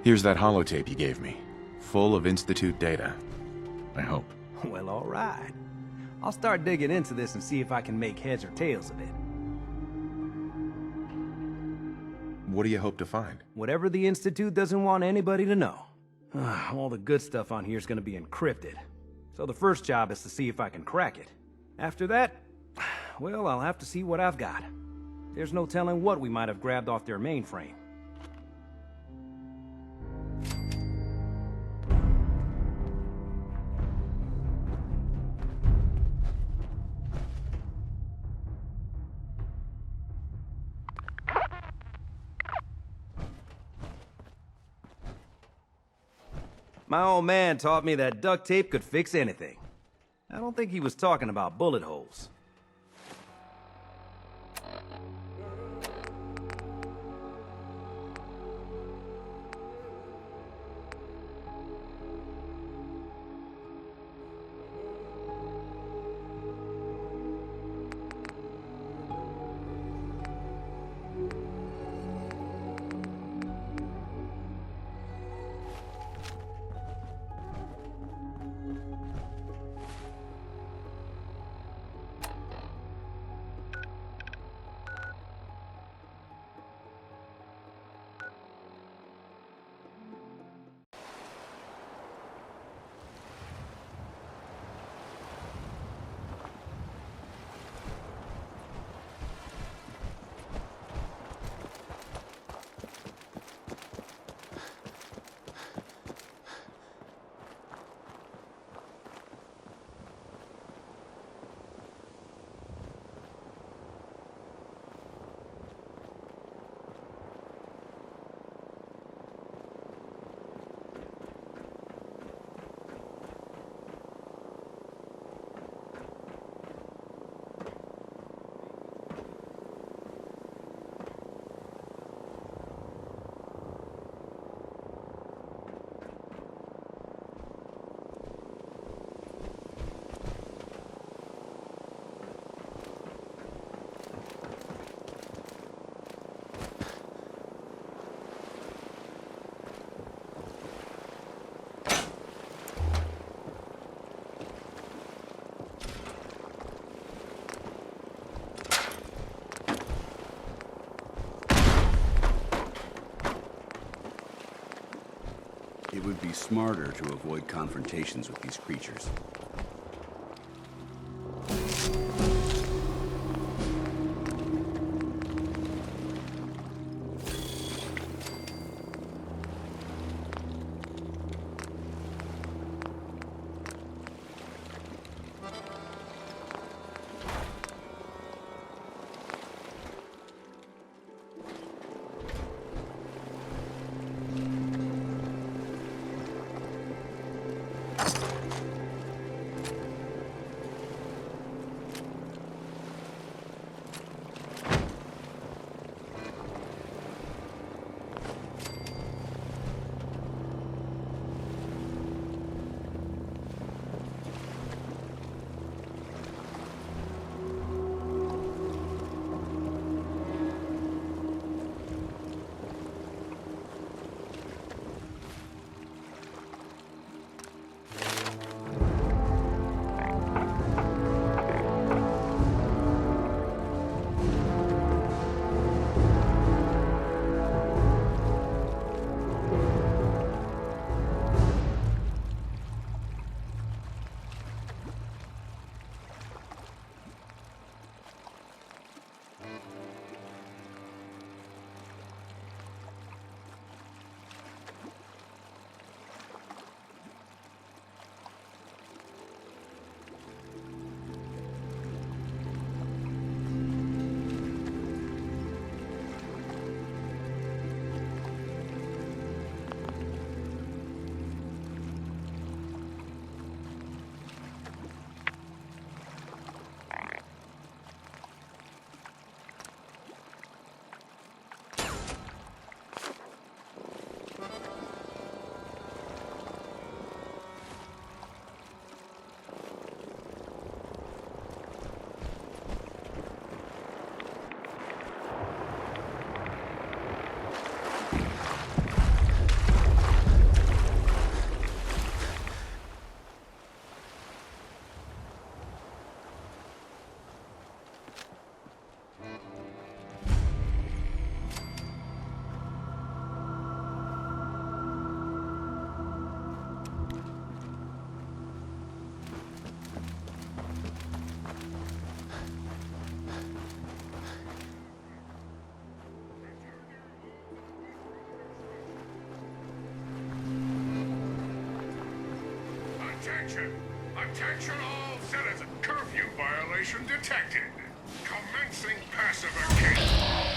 Here's that holotape you gave me. Full of Institute data. I hope. Well, all right. I'll start digging into this and see if I can make heads or tails of it. What do you hope to find? Whatever the Institute doesn't want anybody to know. All the good stuff on here is going to be encrypted. So the first job is to see if I can crack it. After that, well, I'll have to see what I've got. There's no telling what we might have grabbed off their mainframe. My old man taught me that duct tape could fix anything. I don't think he was talking about bullet holes. It would be smarter to avoid confrontations with these creatures. Attention! Attention all citizens! Curfew violation detected! Commencing pacification!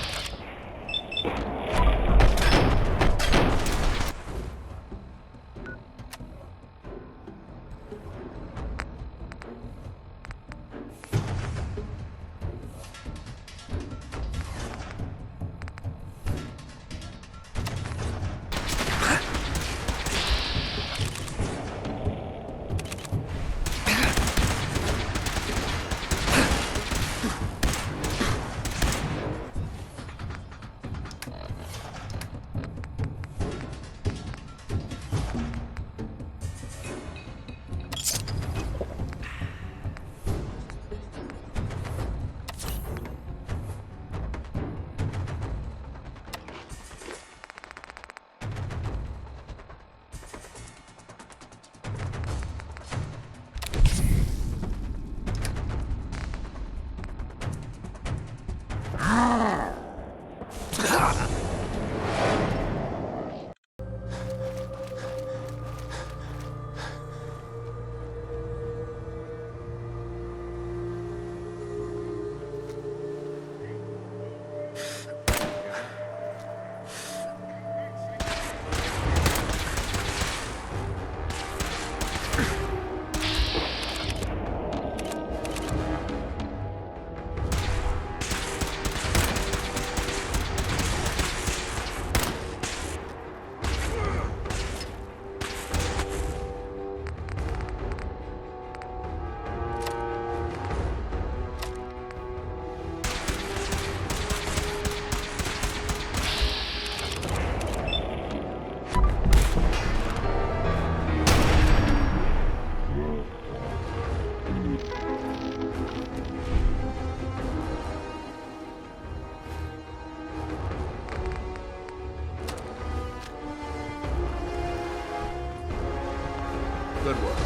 Good work.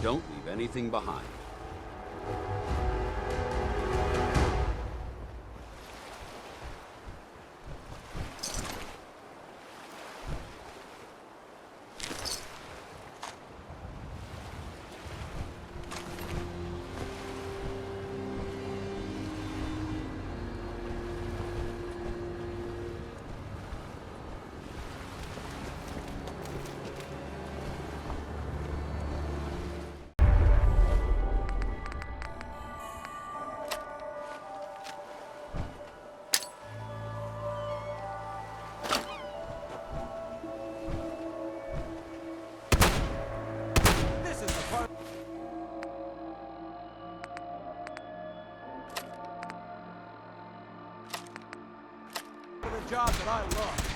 Don't leave anything behind. Job that I love.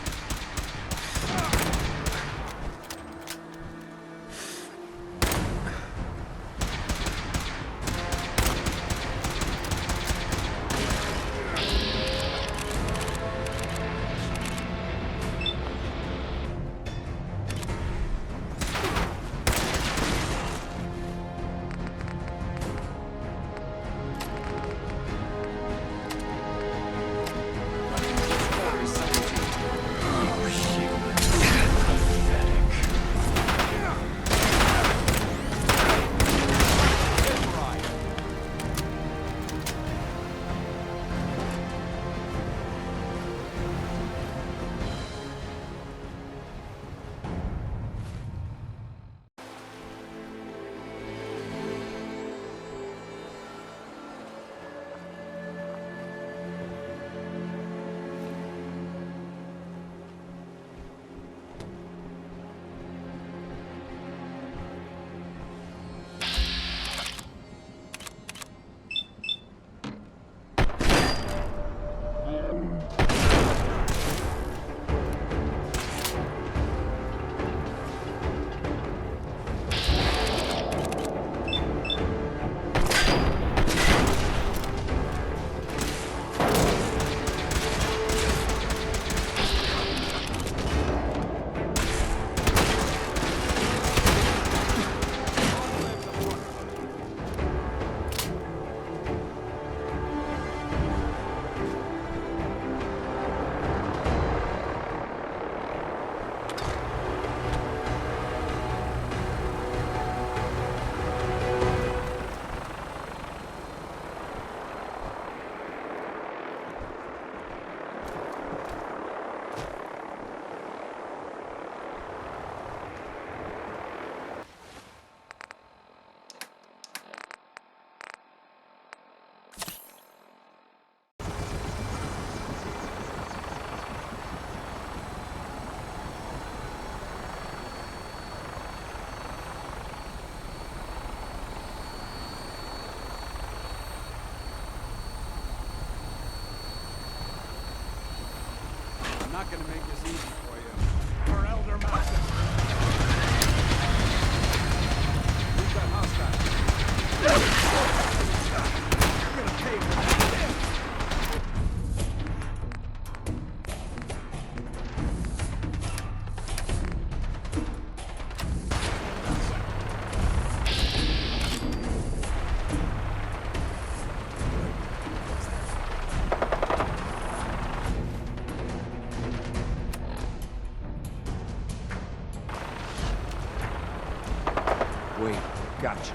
Wait, gotcha.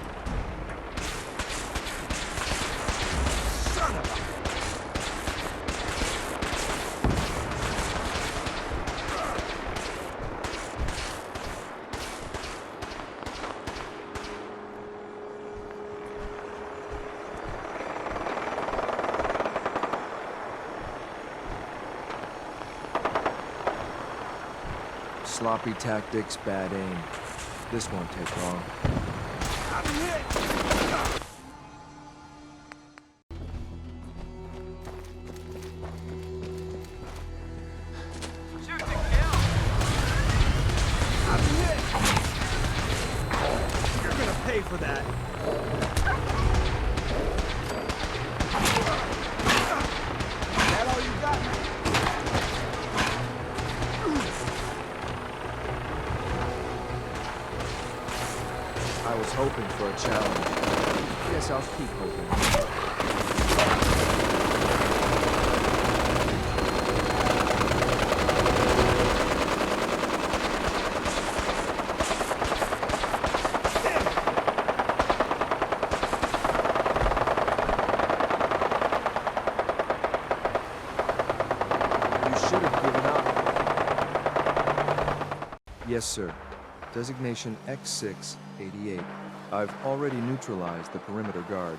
Son of a... Sloppy tactics, bad aim. This won't take long. I'm hit! Shoot to kill! I'm hit! You're gonna pay for that. That all you got? I was hoping for a challenge. Guess I'll keep hoping. You should have given up. Yes, sir. Designation X688. I've already neutralized the perimeter guard.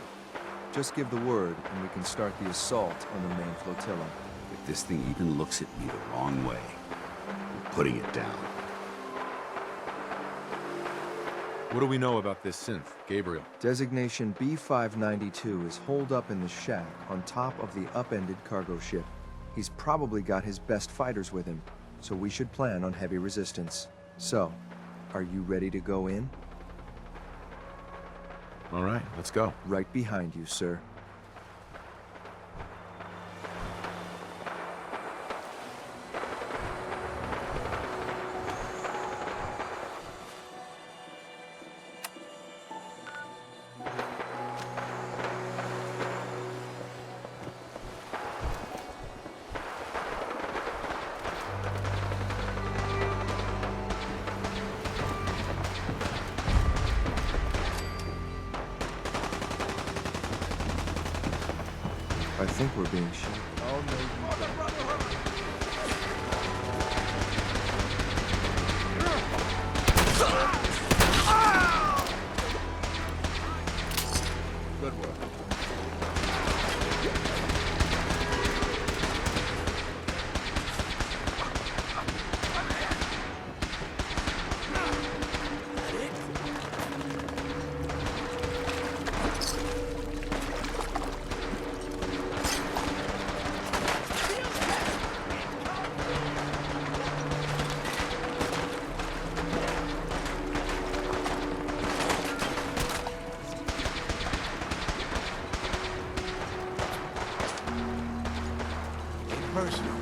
Just give the word, and we can start the assault on the main flotilla. If this thing even looks at me the wrong way, I'm putting it down. What do we know about this synth, Gabriel? Designation B592 is holed up in the shack on top of the upended cargo ship. He's probably got his best fighters with him, so we should plan on heavy resistance. So, are you ready to go in? All right, let's go. Right behind you, sir. I think we're being shot. Oh, no, Good work. Personal.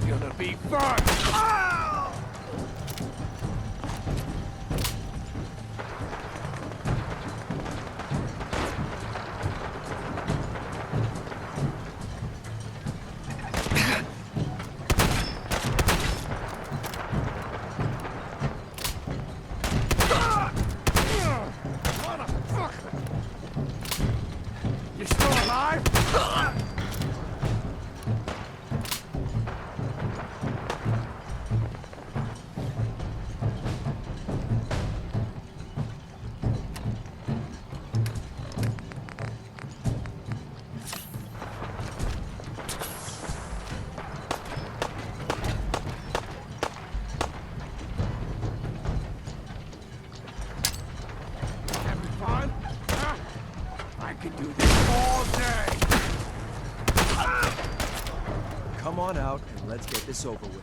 Gonna be fun! Ow! Motherfucker! You're still alive? on out and let's get this over with.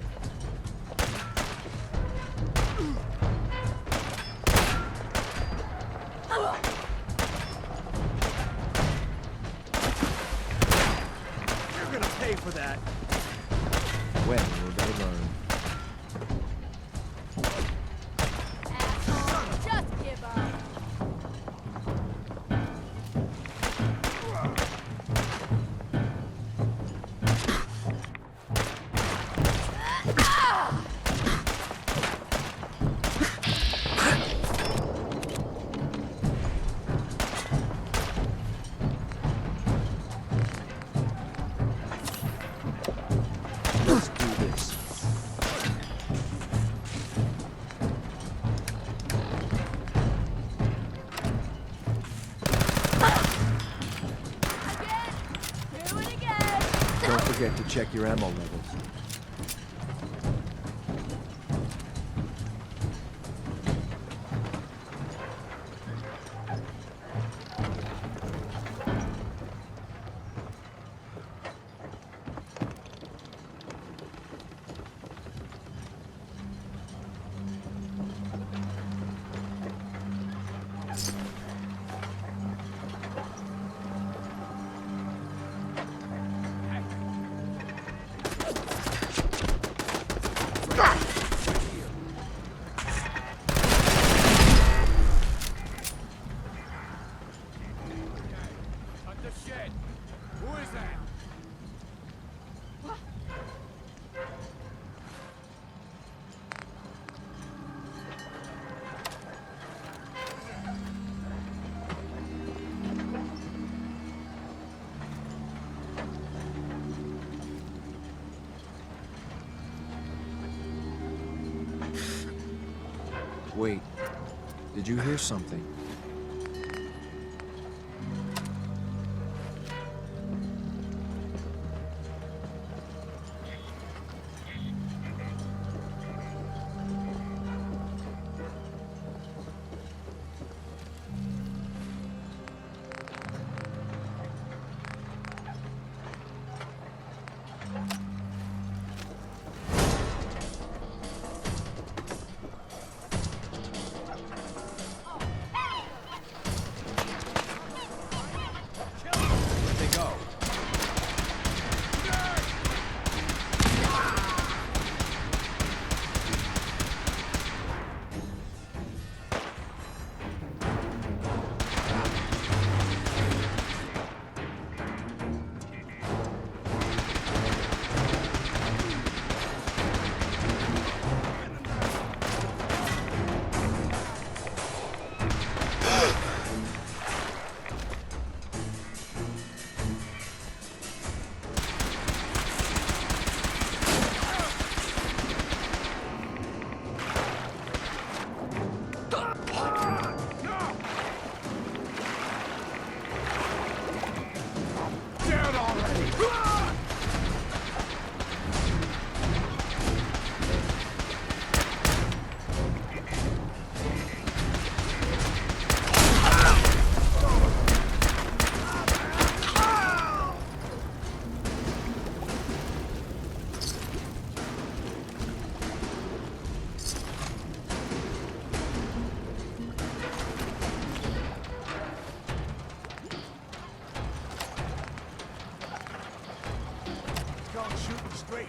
You're gonna pay for that. When will they learn? Just give up. Let's do this. Do it again. Don't forget to check your ammo levels. Cut the shit. Who is that? Wait, did you hear something? Where'd they go? Dead already! Gone shooting straight.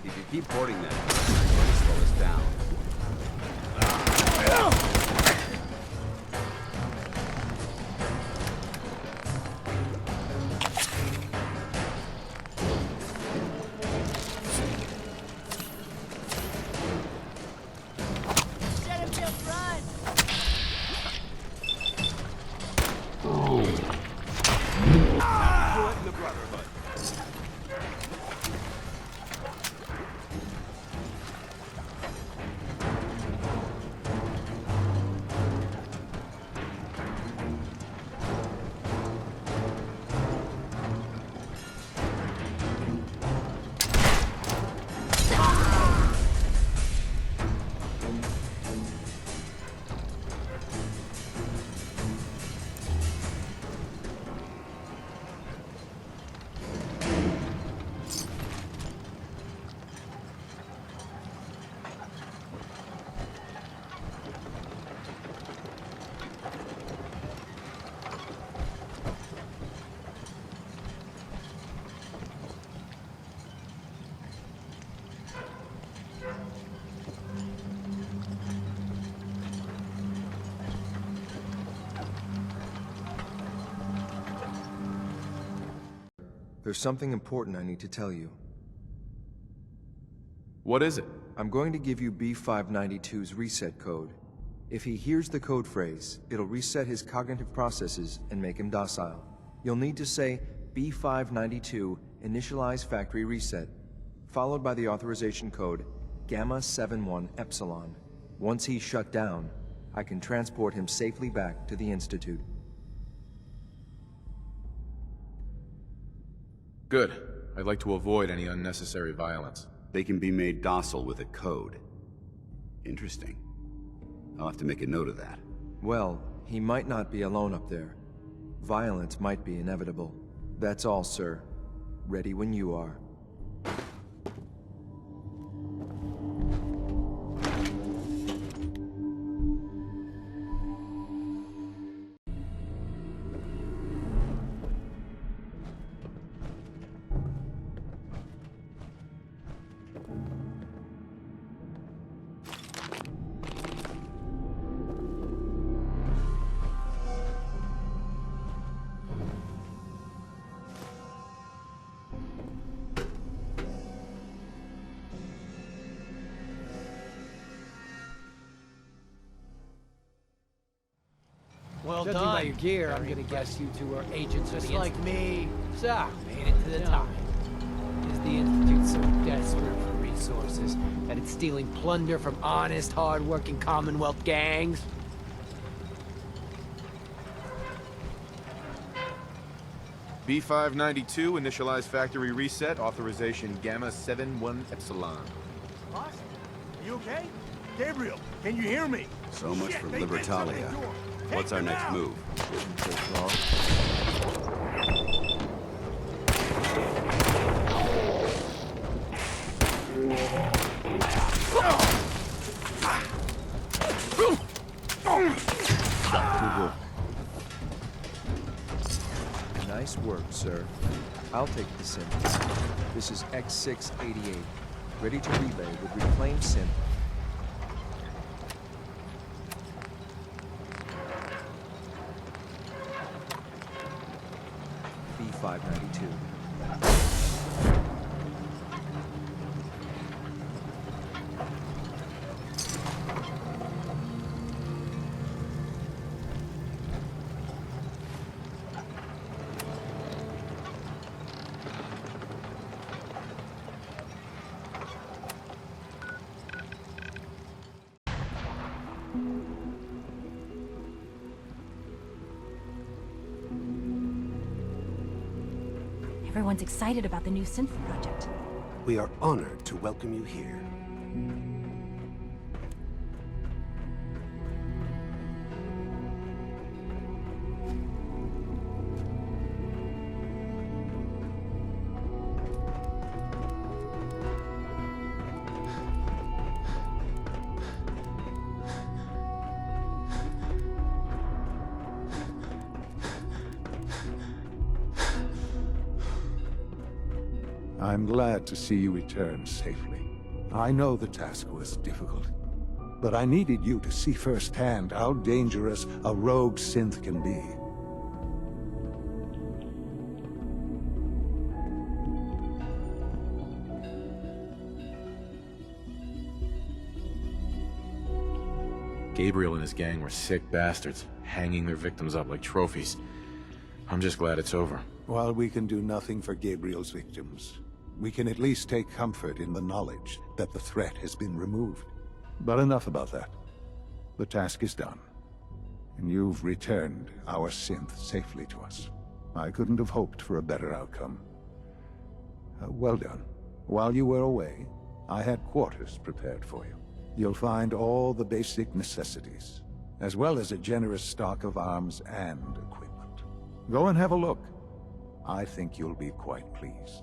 If you keep hoarding that, it'll slow us down. There's something important I need to tell you. What is it? I'm going to give you B592's reset code. If he hears the code phrase, it'll reset his cognitive processes and make him docile. You'll need to say B592 initialize factory reset, followed by the authorization code Gamma 71 Epsilon. Once he's shut down, I can transport him safely back to the Institute. Good. I'd like to avoid any unnecessary violence. They can be made docile with a code. Interesting. I'll have to make a note of that. Well, he might not be alone up there. Violence might be inevitable. That's all, sir. Ready when you are. Well Judging done. by your gear, I'm Very gonna guess you two are agents of Just the like Institute. me. So, made it to the No. top. Is the Institute so desperate for resources that it's stealing plunder from honest, hard-working Commonwealth gangs? B592, initialize factory reset, authorization Gamma 71 Epsilon. Boss? Are you okay? Gabriel, can you hear me? So much Shit, for they did something Libertalia. to him. What's Take our him next out. move? Shouldn't take long. Nice work, sir. I'll take the synth. This is X688. Ready to relay with reclaimed synth. B592. Everyone's excited about the new synth project. We are honored to welcome you here. I'm glad to see you return safely. I know the task was difficult, but I needed you to see firsthand how dangerous a rogue synth can be. Gabriel and his gang were sick bastards, hanging their victims up like trophies. I'm just glad it's over. While we can do nothing for Gabriel's victims, we can at least take comfort in the knowledge that the threat has been removed. But enough about that. The task is done, and you've returned our synth safely to us. I couldn't have hoped for a better outcome. Well done. While you were away, I had quarters prepared for you. You'll find all the basic necessities, as well as a generous stock of arms and equipment. Go and have a look. I think you'll be quite pleased.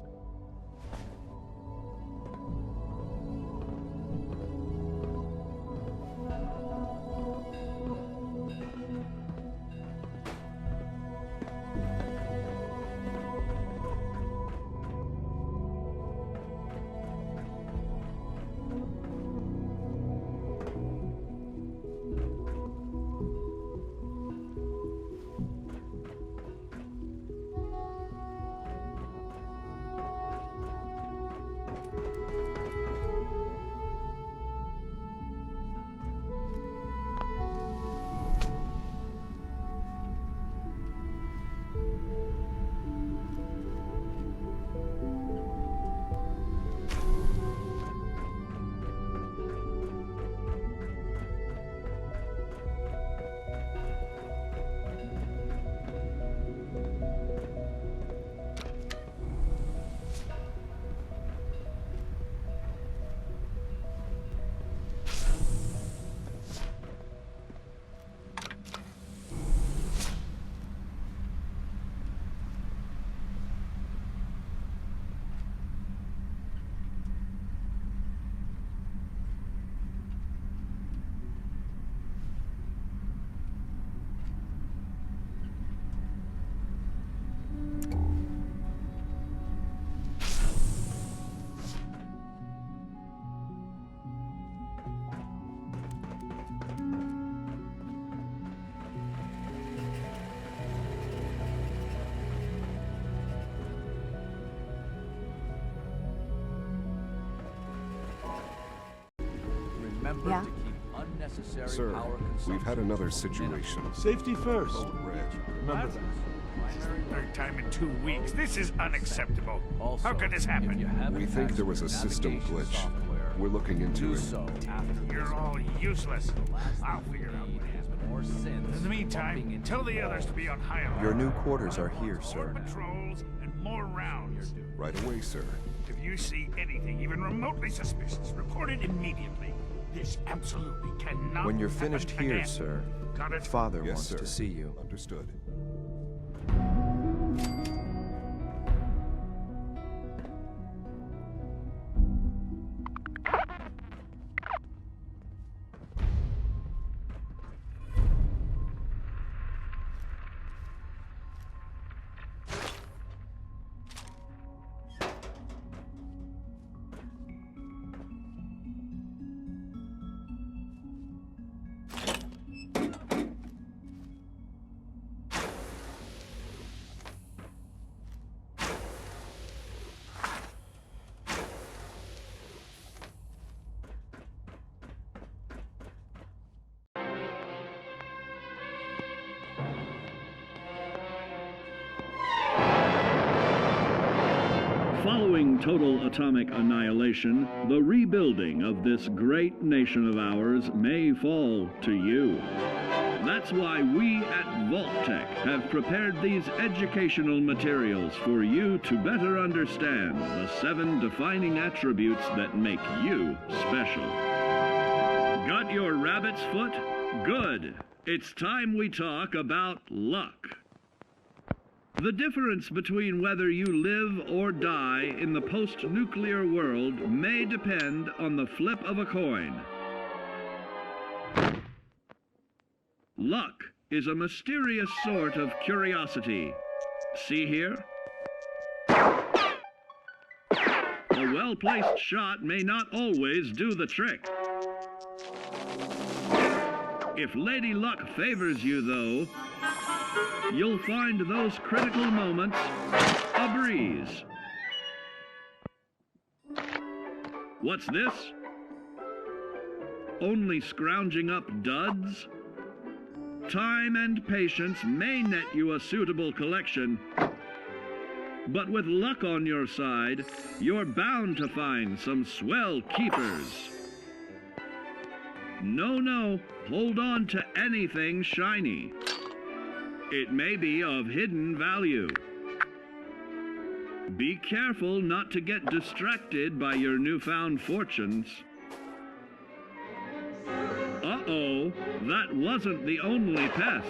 Yeah? Sir, we've had another situation. Safety first. Remember that. Third time in 2 weeks. This is unacceptable. How could this happen? We think there was a system glitch. We're looking into it. You're all useless. I'll figure out what happened. In the meantime, tell the others to be on high alert. Your new quarters are here, More sir. patrols and more rounds. Right away, sir. If you see anything even remotely suspicious, report it immediately. This absolutely cannot When you're finished happen here, again. sir, Got it? Father Yes, wants sir. to see you. Understood. Following total atomic annihilation, the rebuilding of this great nation of ours may fall to you. That's why we at Vault-Tec have prepared these educational materials for you to better understand the 7 defining attributes that make you special. Got your rabbit's foot? Good. It's time we talk about luck. The difference between whether you live or die in the post-nuclear world may depend on the flip of a coin. Luck is a mysterious sort of curiosity. See here? A well-placed shot may not always do the trick. If Lady Luck favors you, though, you'll find those critical moments a breeze. What's this? Only scrounging up duds? Time and patience may net you a suitable collection, but with luck on your side, you're bound to find some swell keepers. No, hold on to anything shiny. It may be of hidden value. Be careful not to get distracted by your newfound fortunes. Uh-oh, that wasn't the only pest.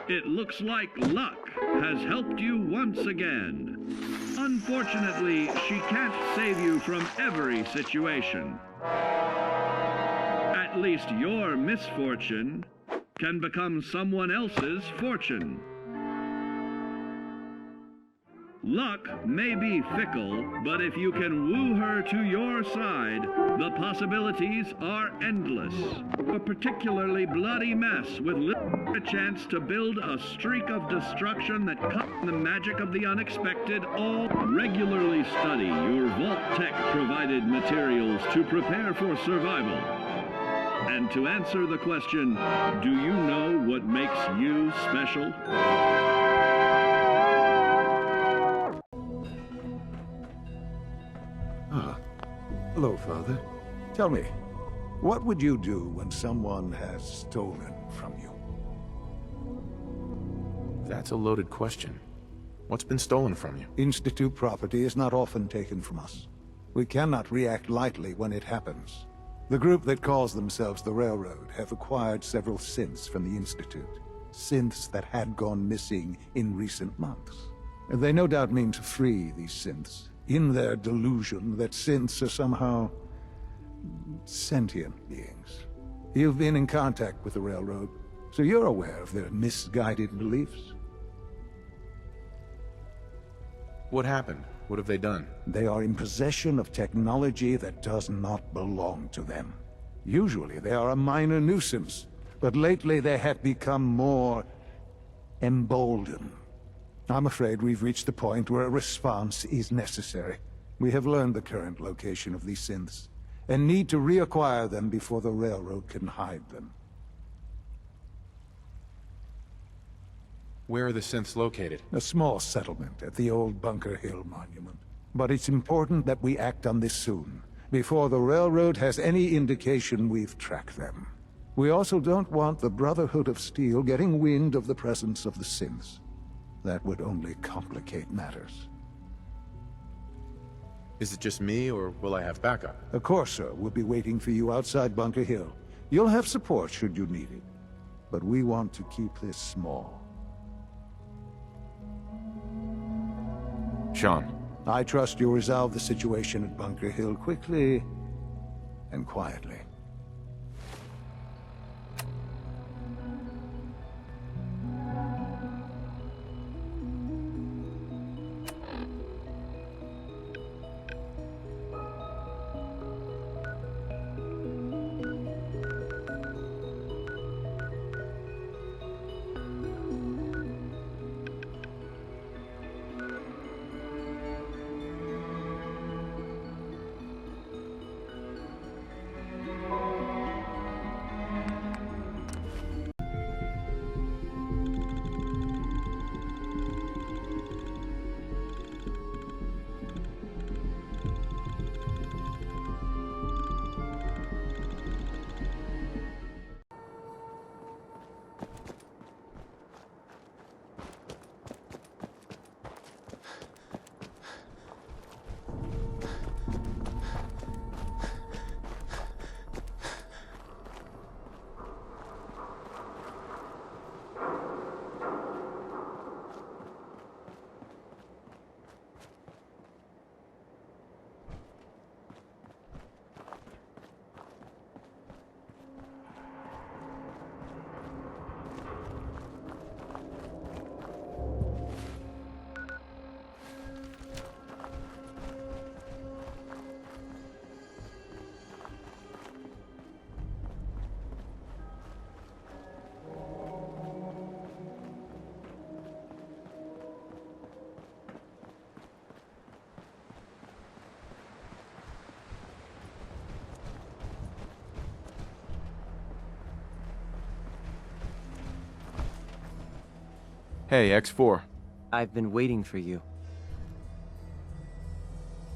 It looks like luck has helped you once again. Unfortunately, she can't save you from every situation. At least your misfortune can become someone else's fortune. Luck may be fickle, but if you can woo her to your side, the possibilities are endless. A particularly bloody mess with a chance to build a streak of destruction that cuts the magic of the unexpected. All regularly study your Vault-Tec provided materials to prepare for survival. And to answer the question, do you know what makes you special? Hello, Father. Tell me, what would you do when someone has stolen from you? That's a loaded question. What's been stolen from you? Institute property is not often taken from us. We cannot react lightly when it happens. The group that calls themselves the Railroad have acquired several synths from the Institute. Synths that had gone missing in recent months. They no doubt mean to free these synths, in their delusion that synths are somehow sentient beings. You've been in contact with the Railroad, so you're aware of their misguided beliefs. What happened? What have they done? They are in possession of technology that does not belong to them. Usually they are a minor nuisance, but lately they have become more emboldened. I'm afraid we've reached the point where a response is necessary. We have learned the current location of these synths, and need to reacquire them before the railroad can hide them. Where are the synths located? A small settlement at the old Bunker Hill Monument. But it's important that we act on this soon, before the railroad has any indication we've tracked them. We also don't want the Brotherhood of Steel getting wind of the presence of the synths. That would only complicate matters. Is it just me, or will I have backup? A Corsair will be waiting for you outside Bunker Hill. You'll have support should you need it. But we want to keep this small. Sean. I trust you'll resolve the situation at Bunker Hill quickly and quietly. Hey, X4. I've been waiting for you.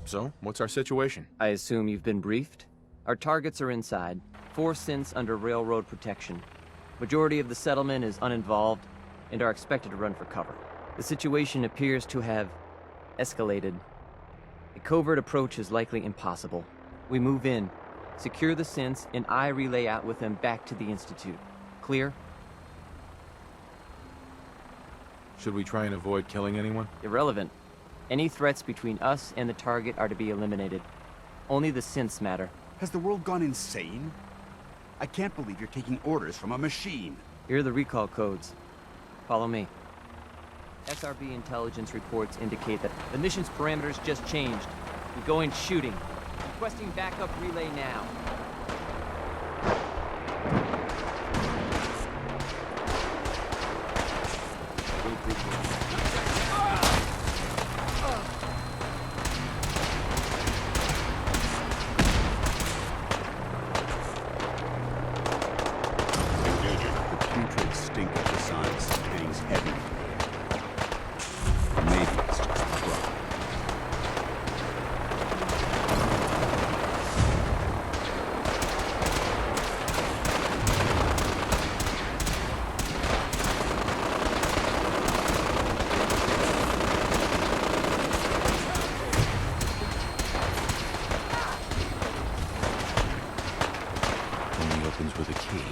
So, what's our situation? I assume you've been briefed? Our targets are inside. 4 synths under railroad protection. Majority of the settlement is uninvolved and are expected to run for cover. The situation appears to have escalated. A covert approach is likely impossible. We move in, secure the synths, and I relay out with them back to the Institute. Clear? Should we try and avoid killing anyone? Irrelevant. Any threats between us and the target are to be eliminated. Only the synths matter. Has the world gone insane? I can't believe you're taking orders from a machine. Here are the recall codes. Follow me. SRB intelligence reports indicate that the mission's parameters just changed. We go in shooting. Requesting backup relay now. The putrid stink of the science hangs heavy. Maybe it's just a crook. Only opens with a key.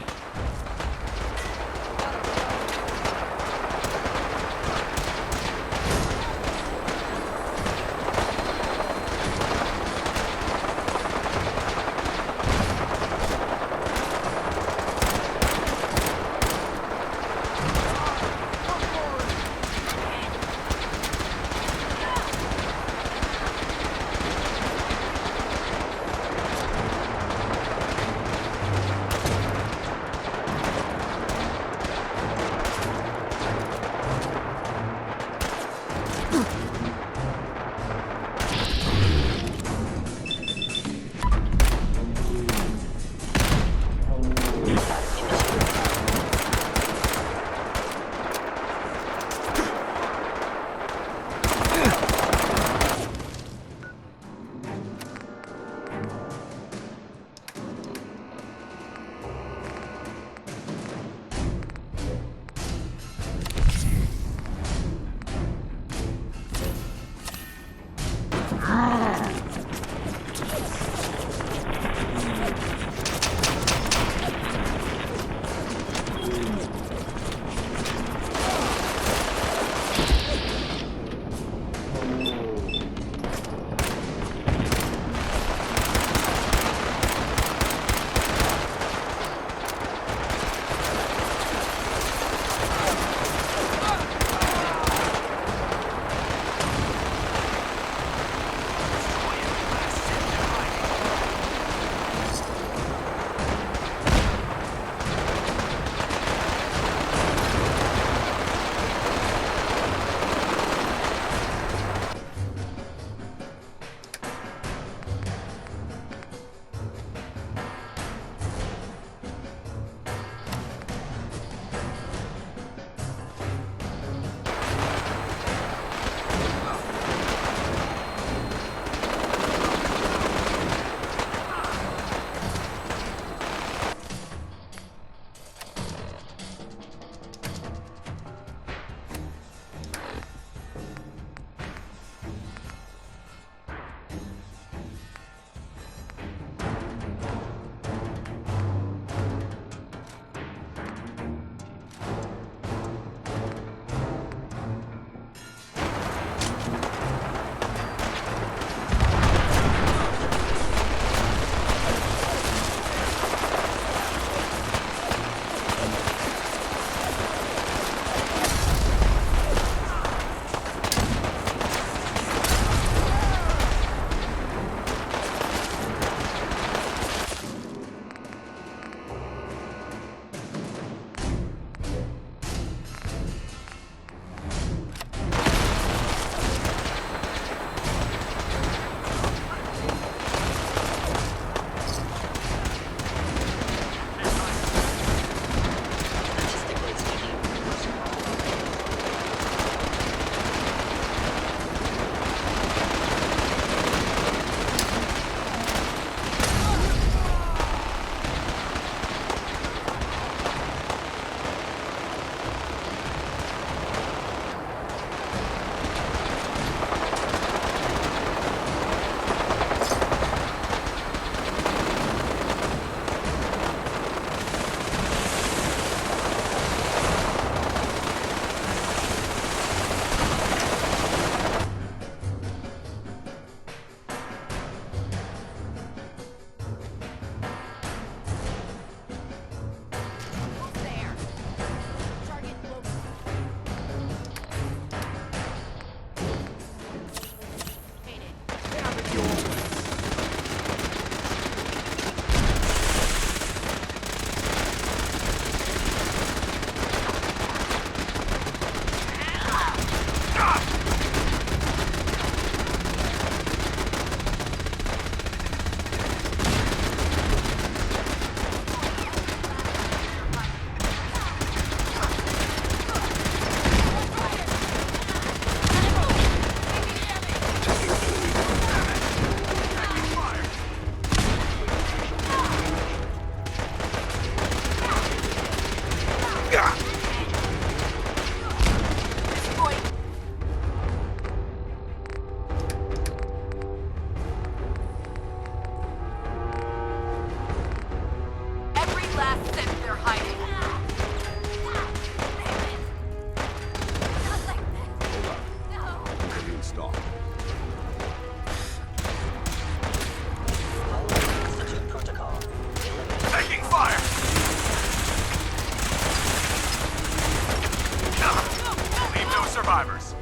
survivors.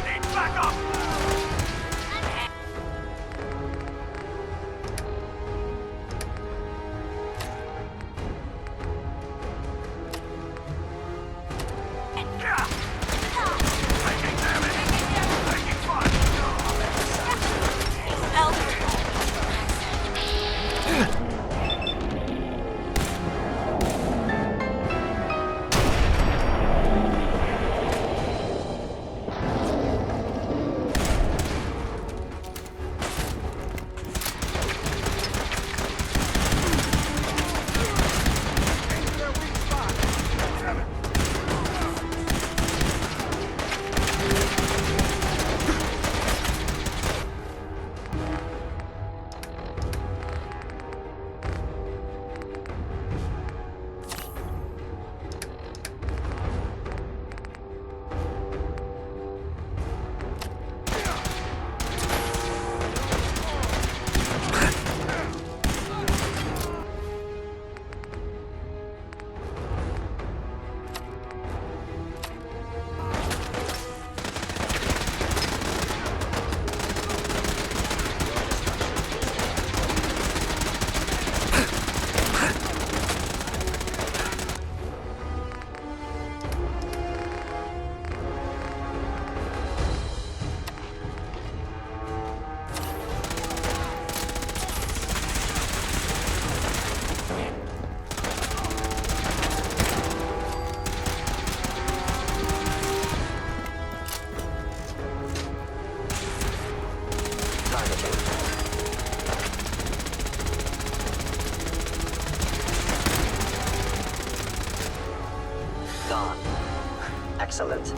Need backup! Taking damage! Taking fire! Gone. Excellent.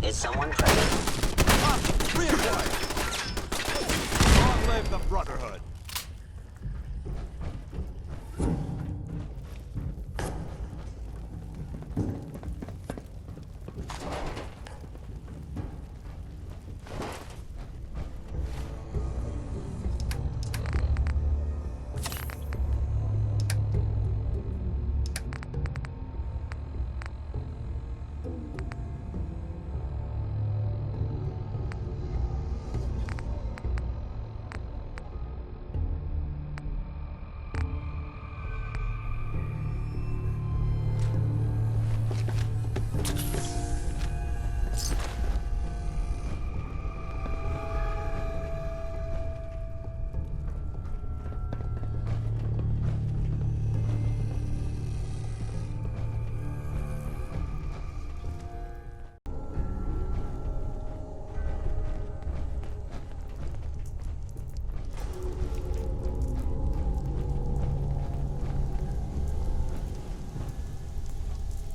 Is someone present? Long live the Brotherhood!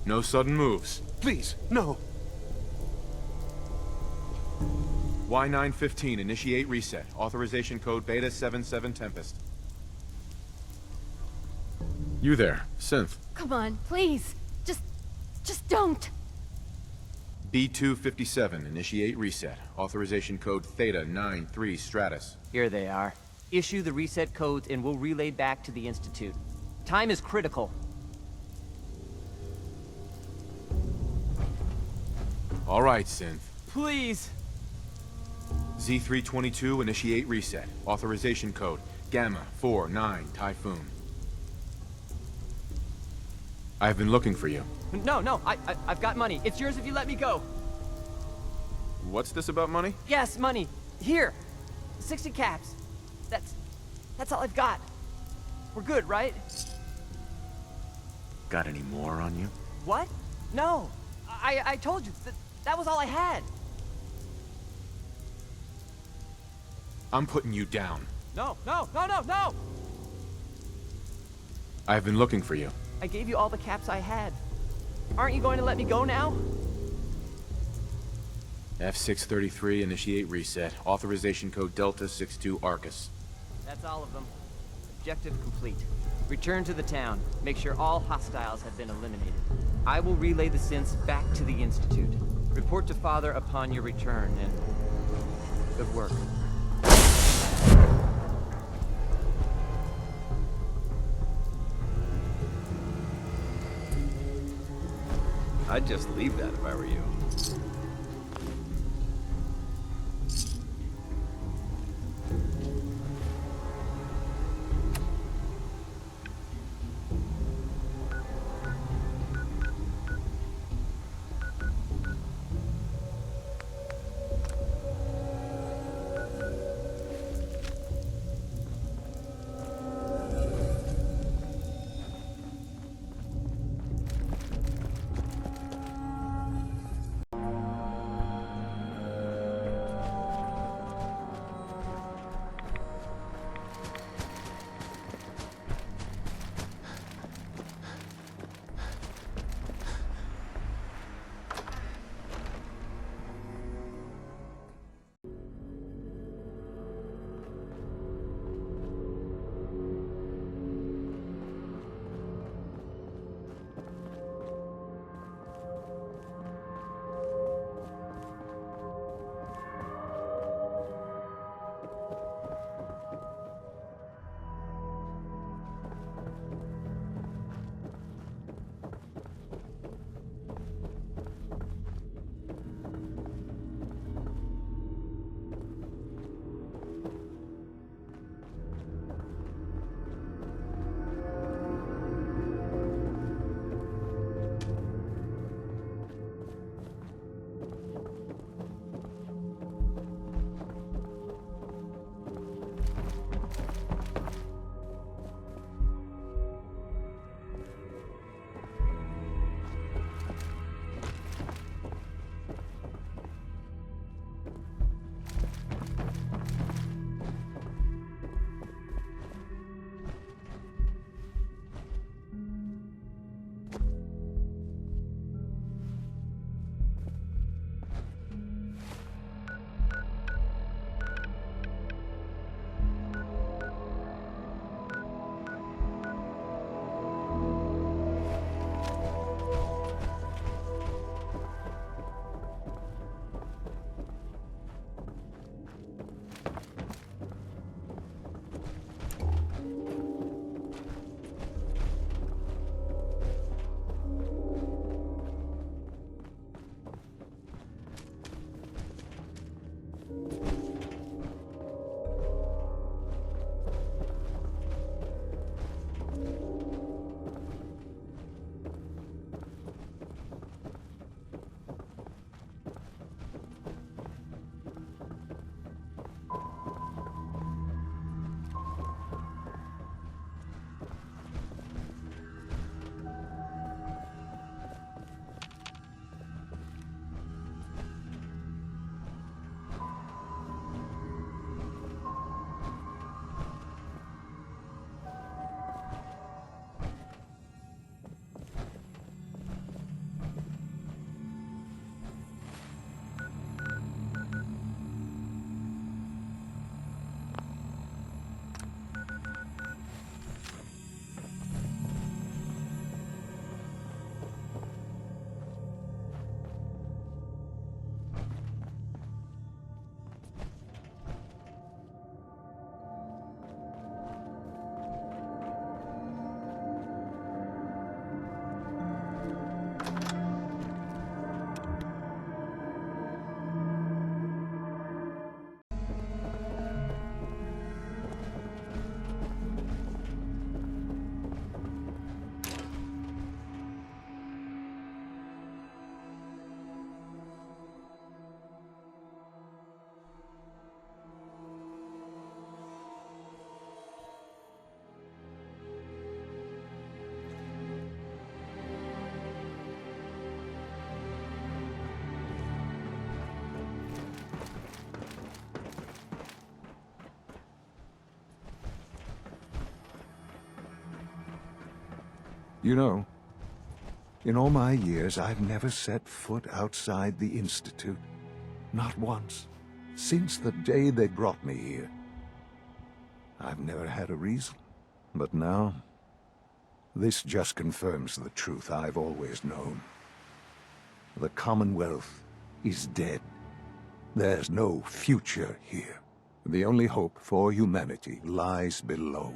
No sudden moves. Please, no. Y915, initiate reset. Authorization code Beta 77 Tempest. You there, Synth. Come on, please. Just don't. B257, initiate reset. Authorization code Theta 93 Stratus. Here they are. Issue the reset codes and we'll relay back to the Institute. Time is critical. All right, Synth. Please. Z322, initiate reset. Authorization code Gamma 49 Typhoon. I've been looking for you. No, I've got money. It's yours if you let me go. What's this about money? Yes, money. Here. 60 caps. That's all I've got. We're good, right? Got any more on you? What? No. I told you, that was all I had. I'm putting you down. No. I've been looking for you. I gave you all the caps I had. Aren't you going to let me go now? F633, initiate reset. Authorization code Delta 62 Arcus. That's all of them. Objective complete. Return to the town. Make sure all hostiles have been eliminated. I will relay the synths back to the Institute. Report to Father upon your return, and good work. I'd just leave that if I were you. You know, in all my years, I've never set foot outside the Institute. Not once. Since the day they brought me here. I've never had a reason. But now, this just confirms the truth I've always known. The Commonwealth is dead. There's no future here. The only hope for humanity lies below.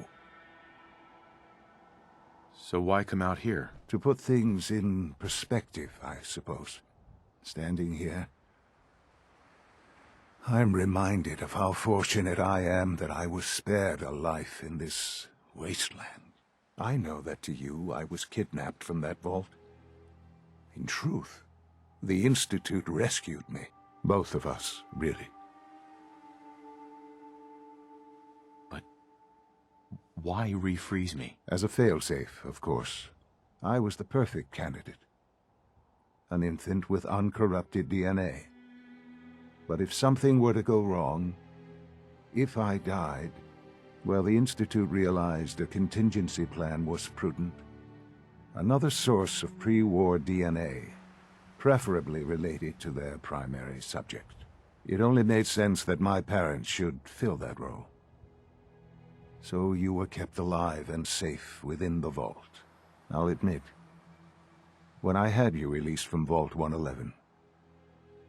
So why come out here? To put things in perspective, I suppose. Standing here, I'm reminded of how fortunate I am that I was spared a life in this wasteland. I know that to you, I was kidnapped from that vault. In truth, the Institute rescued me. Both of us, really. But why refreeze me? As a failsafe, of course. I was the perfect candidate. An infant with uncorrupted DNA. But if something were to go wrong, if I died, well, the Institute realized a contingency plan was prudent. Another source of pre-war DNA, preferably related to their primary subject. It only made sense that my parents should fill that role. So you were kept alive and safe within the vault. I'll admit, when I had you released from Vault 111,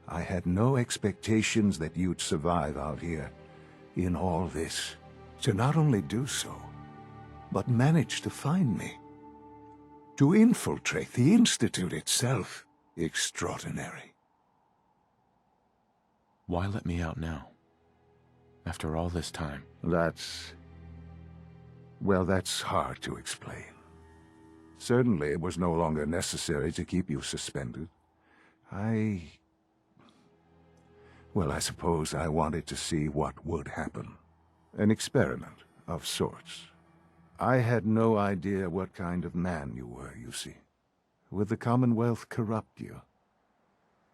I had no expectations that you'd survive out here in all this. To not only do so, but manage to find me. To infiltrate the Institute itself. Extraordinary. Why let me out now? After all this time? Well, that's hard to explain. Certainly it was no longer necessary to keep you suspended. Well, I suppose I wanted to see what would happen. An experiment of sorts. I had no idea what kind of man you were, you see. Would the Commonwealth corrupt you,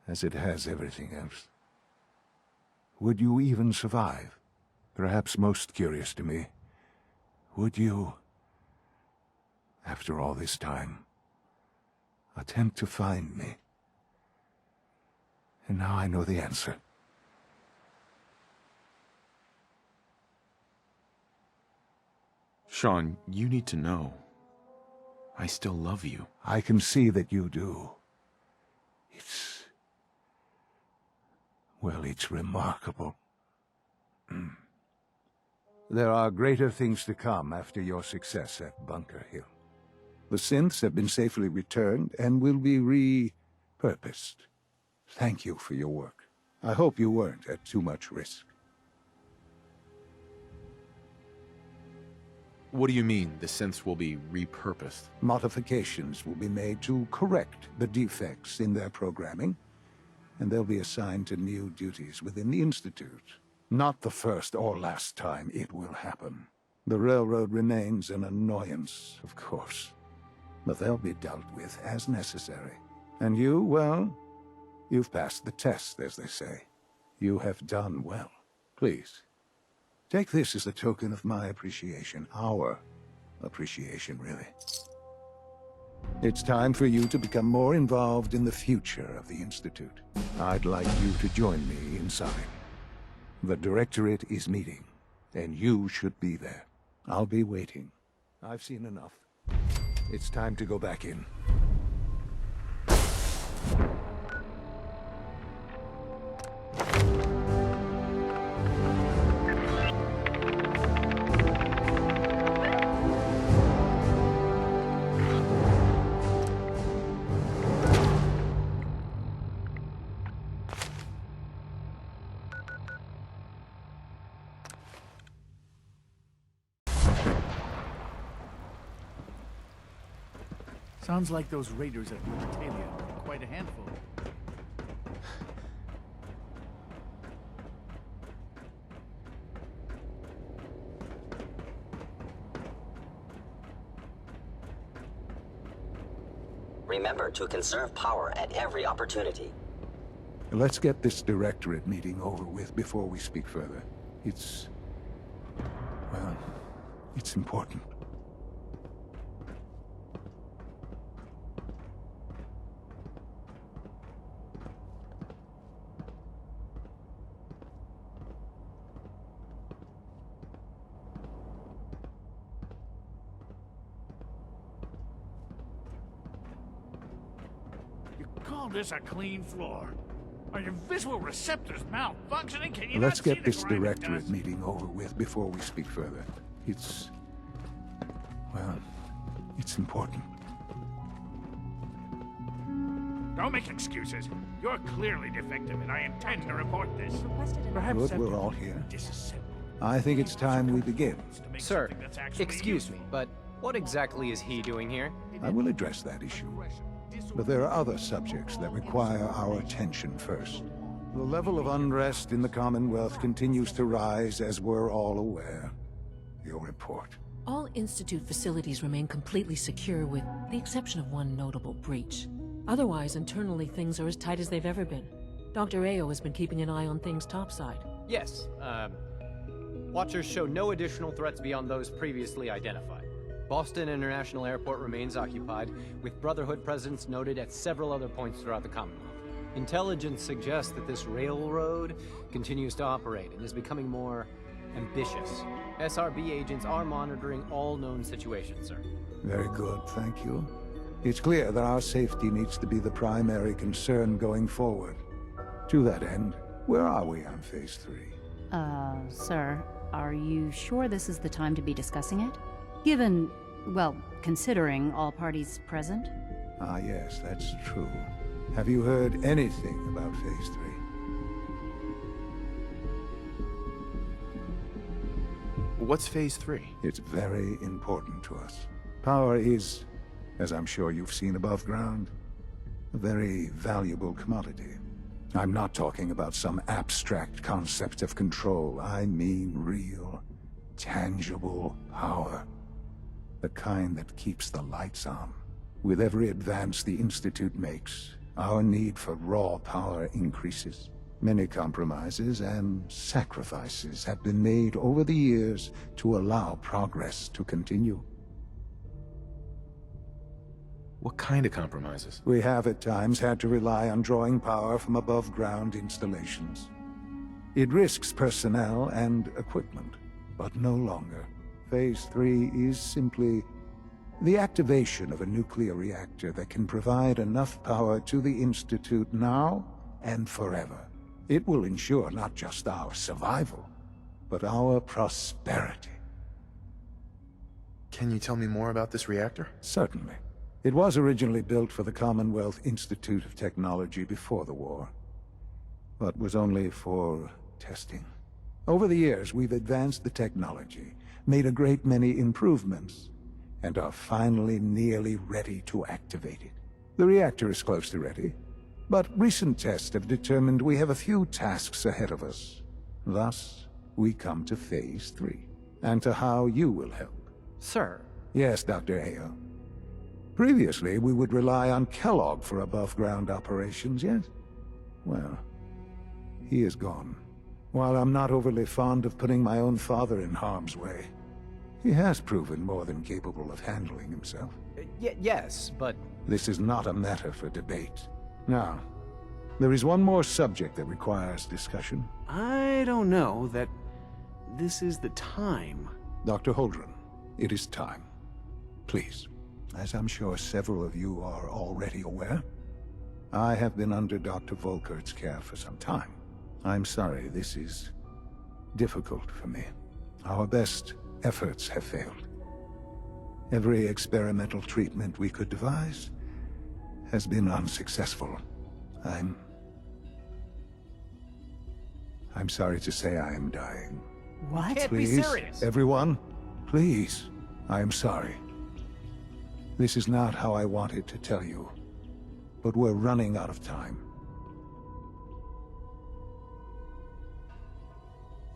as it has everything else? Would you even survive? Perhaps most curious to me, would you, after all this time, attempt to find me? And now I know the answer. Sean, you need to know. I still love you. I can see that you do. It's remarkable. There are greater things to come after your success at Bunker Hill. The synths have been safely returned and will be repurposed. Thank you for your work. I hope you weren't at too much risk. What do you mean, the synths will be repurposed? Modifications will be made to correct the defects in their programming, and they'll be assigned to new duties within the Institute. Not the first or last time it will happen. The Railroad remains an annoyance, of course, but they'll be dealt with as necessary. And you, well, you've passed the test, as they say. You have done well. Please, take this as a token of my appreciation. Our appreciation, really. It's time for you to become more involved in the future of the Institute. I'd like you to join me inside. The Directorate is meeting, and you should be there. I'll be waiting. I've seen enough. It's time to go back in. Sounds like those raiders at Libertalia are quite a handful. Remember to conserve power at every opportunity. Let's get this Directorate meeting over with before we speak further. It's important. call this a clean floor? Are your visual receptors malfunctioning? Can you Let's not see get the this grinding directorate dust? meeting over with before we speak further. It's... well, it's important. Don't make excuses. You're clearly defective, and I intend to report this. Perhaps Good, we're all here. I think it's time we begin. Sir, excuse me, but what exactly is he doing here? I will address that issue. But there are other subjects that require our attention first. The level of unrest in the Commonwealth continues to rise, as we're all aware. Your report. All Institute facilities remain completely secure with the exception of one notable breach. Otherwise, internally, things are as tight as they've ever been. Dr. Ayo has been keeping an eye on things topside. Yes, Watchers show no additional threats beyond those previously identified. Boston International Airport remains occupied, with Brotherhood presence noted at several other points throughout the Commonwealth. Intelligence suggests that this railroad continues to operate and is becoming more ambitious. SRB agents are monitoring all known situations, sir. Very good, thank you. It's clear that our safety needs to be the primary concern going forward. To that end, where are we on Phase 3? Sir, are you sure this is the time to be discussing it? Given, well, considering all parties present? Ah, yes, that's true. Have you heard anything about Phase 3? What's Phase 3? It's very important to us. Power is, as I'm sure you've seen above ground, a very valuable commodity. I'm not talking about some abstract concept of control. I mean real, tangible power. The kind that keeps the lights on. With every advance the Institute makes, our need for raw power increases. Many compromises and sacrifices have been made over the years to allow progress to continue. What kind of compromises? We have at times had to rely on drawing power from above-ground installations. It risks personnel and equipment, but no longer. Phase 3 is simply the activation of a nuclear reactor that can provide enough power to the Institute now and forever. It will ensure not just our survival, but our prosperity. Can you tell me more about this reactor? Certainly. It was originally built for the Commonwealth Institute of Technology before the war, but was only for testing. Over the years, we've advanced the technology, made a great many improvements, and are finally nearly ready to activate it. The reactor is close to ready, but recent tests have determined we have a few tasks ahead of us. Thus, we come to Phase 3, and to how you will help. Sir. Yes, Dr. Ayo. Previously, we would rely on Kellogg for above-ground operations, yes? Well, he is gone. While I'm not overly fond of putting my own father in harm's way, he has proven more than capable of handling himself. Yes, but... This is not a matter for debate. Now, there is one more subject that requires discussion. I don't know that this is the time. Dr. Holdren, it is time. Please. As I'm sure several of you are already aware, I have been under Dr. Volkert's care for some time. I'm sorry, this is difficult for me. Our best efforts have failed. Every experimental treatment we could devise has been unsuccessful. I'm sorry to say I am dying. What? Can't Please, be serious. everyone, please, I am sorry. This is not how I wanted to tell you, but we're running out of time.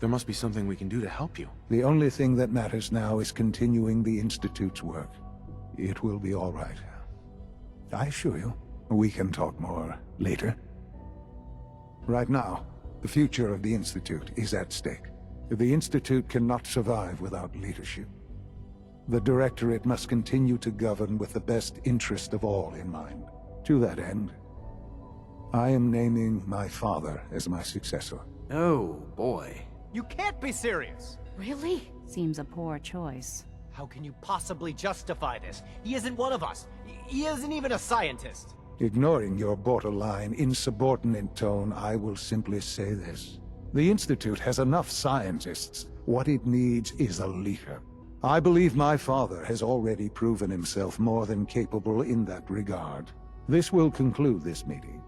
There must be something we can do to help you. The only thing that matters now is continuing the Institute's work. It will be all right. I assure you, we can talk more later. Right now, the future of the Institute is at stake. The Institute cannot survive without leadership. The Directorate must continue to govern with the best interest of all in mind. To that end, I am naming my father as my successor. Oh, boy. You can't be serious! Really? Seems a poor choice. How can you possibly justify this? He isn't one of us. He isn't even a scientist. Ignoring your borderline insubordinate tone, I will simply say this. The Institute has enough scientists. What it needs is a leader. I believe my father has already proven himself more than capable in that regard. This will conclude this meeting.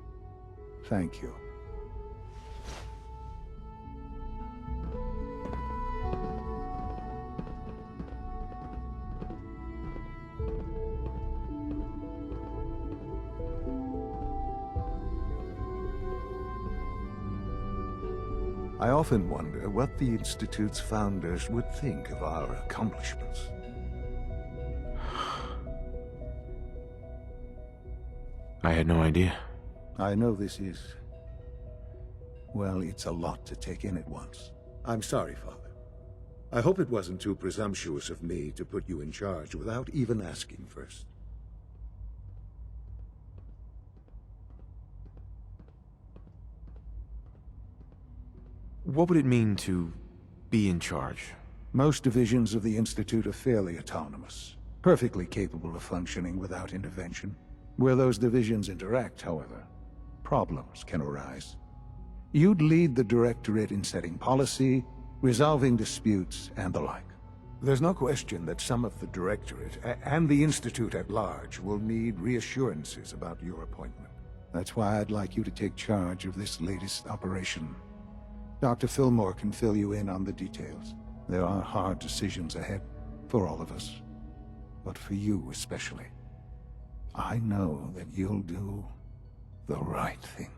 Thank you. I often wonder what the Institute's founders would think of our accomplishments. I had no idea. I know this is... well, it's a lot to take in at once. I'm sorry, Father. I hope it wasn't too presumptuous of me to put you in charge without even asking first. What would it mean to be in charge? Most divisions of the Institute are fairly autonomous, perfectly capable of functioning without intervention. Where those divisions interact, however, problems can arise. You'd lead the Directorate in setting policy, resolving disputes, and the like. There's no question that some of the Directorate, and the Institute at large, will need reassurances about your appointment. That's why I'd like you to take charge of this latest operation. Dr. Fillmore can fill you in on the details. There are hard decisions ahead, for all of us. But for you especially. I know that you'll do the right thing.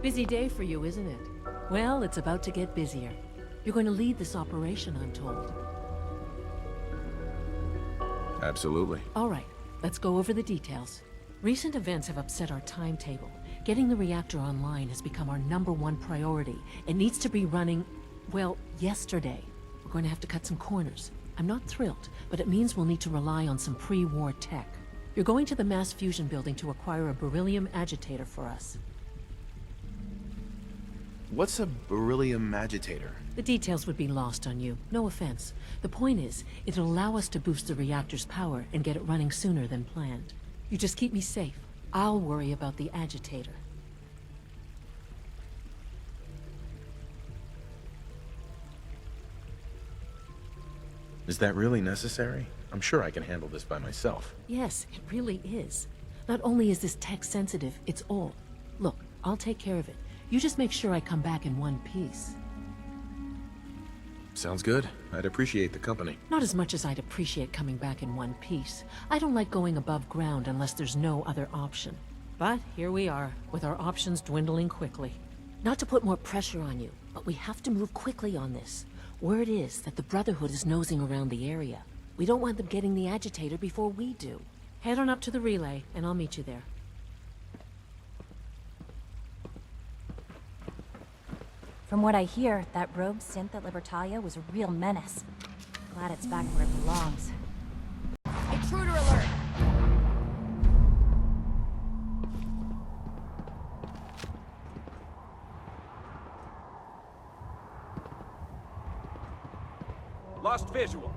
Busy day for you, isn't it? Well, it's about to get busier. You're going to lead this operation, I'm told. Absolutely. All right, let's go over the details. Recent events have upset our timetable. Getting the reactor online has become our #1 priority. It needs to be running, well, yesterday. We're going to have to cut some corners. I'm not thrilled, but it means we'll need to rely on some pre-war tech. You're going to the mass fusion building to acquire a beryllium agitator for us. What's a beryllium agitator? The details would be lost on you. No offense. The point is, it'll allow us to boost the reactor's power and get it running sooner than planned. You just keep me safe. I'll worry about the agitator. Is that really necessary? I'm sure I can handle this by myself. Yes, it really is. Not only is this tech sensitive, it's old. Look, I'll take care of it. You just make sure I come back in one piece. Sounds good. I'd appreciate the company. Not as much as I'd appreciate coming back in one piece. I don't like going above ground unless there's no other option. But here we are, with our options dwindling quickly. Not to put more pressure on you, but we have to move quickly on this. Word is that the Brotherhood is nosing around the area. We don't want them getting the agitator before we do. Head on up to the relay, and I'll meet you there. From what I hear, that rogue synth at Libertalia was a real menace. Glad it's back where it belongs. Intruder alert! Lost visual.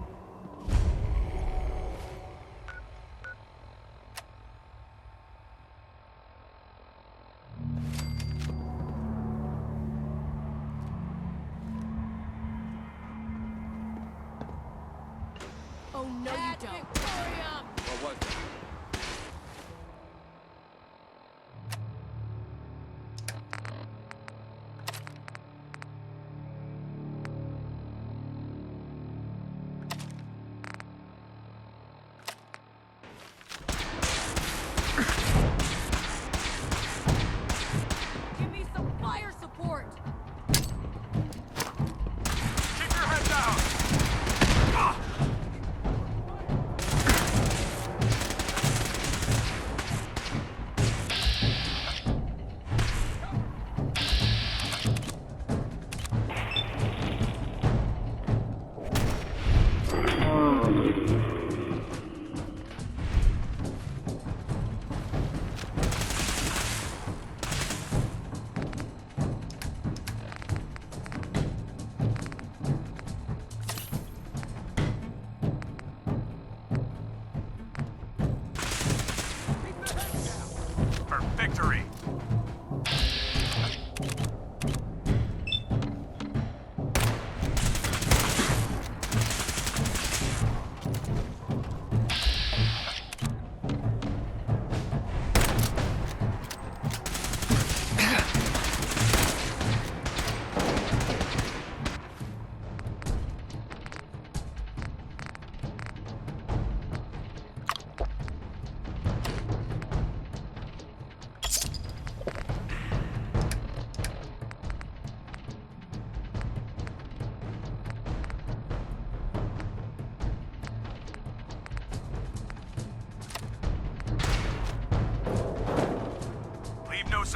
Oh no, you don't. What was it?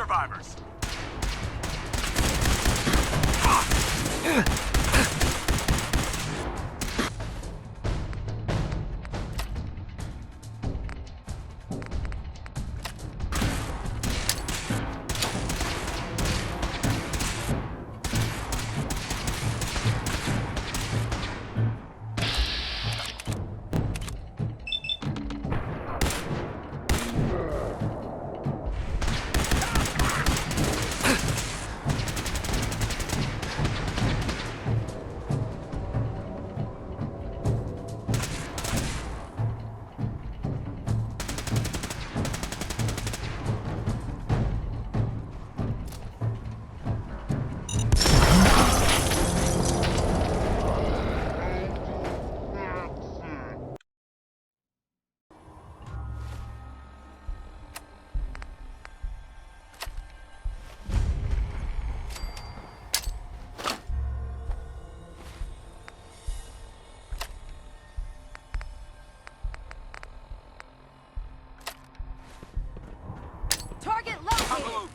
survivors. Target located!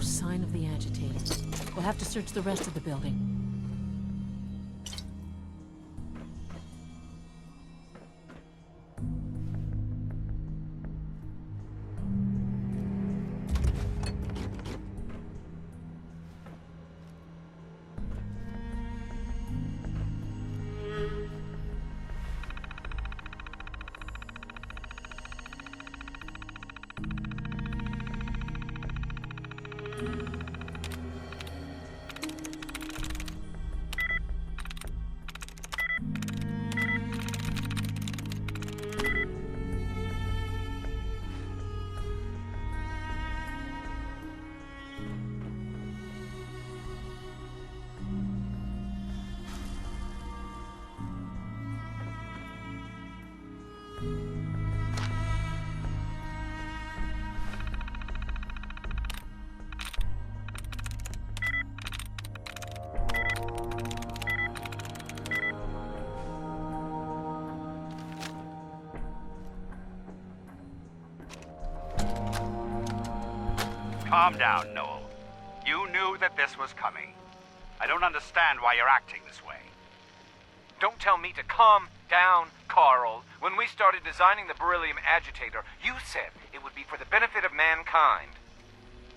sign of the agitator. We'll have to search the rest of the building. Calm down, Noel. You knew that this was coming. I don't understand why you're acting this way. Don't tell me to calm down, Carl. When we started designing the beryllium agitator, you said it would be for the benefit of mankind.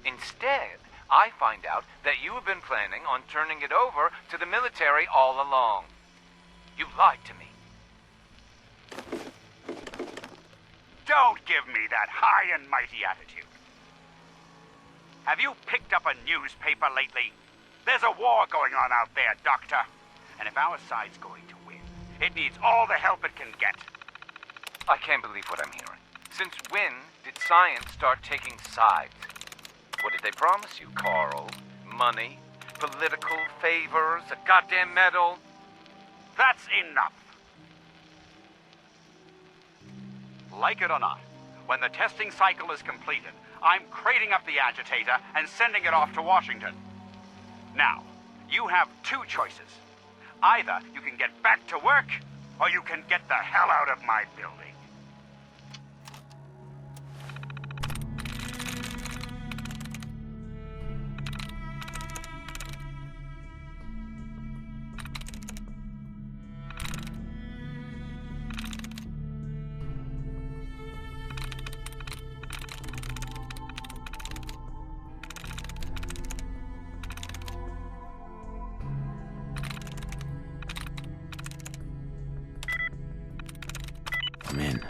Instead, I find out that you have been planning on turning it over to the military all along. You lied to me. Don't give me that high and mighty attitude. Have you picked up a newspaper lately? There's a war going on out there, Doctor. And if our side's going to win, it needs all the help it can get. I can't believe what I'm hearing. Since when did science start taking sides? What did they promise you, Carl? Money? Political favors? A goddamn medal? That's enough. Like it or not, when the testing cycle is completed, I'm crating up the agitator and sending it off to Washington. Now, you have two choices. Either you can get back to work, or you can get the hell out of my building. I'm in.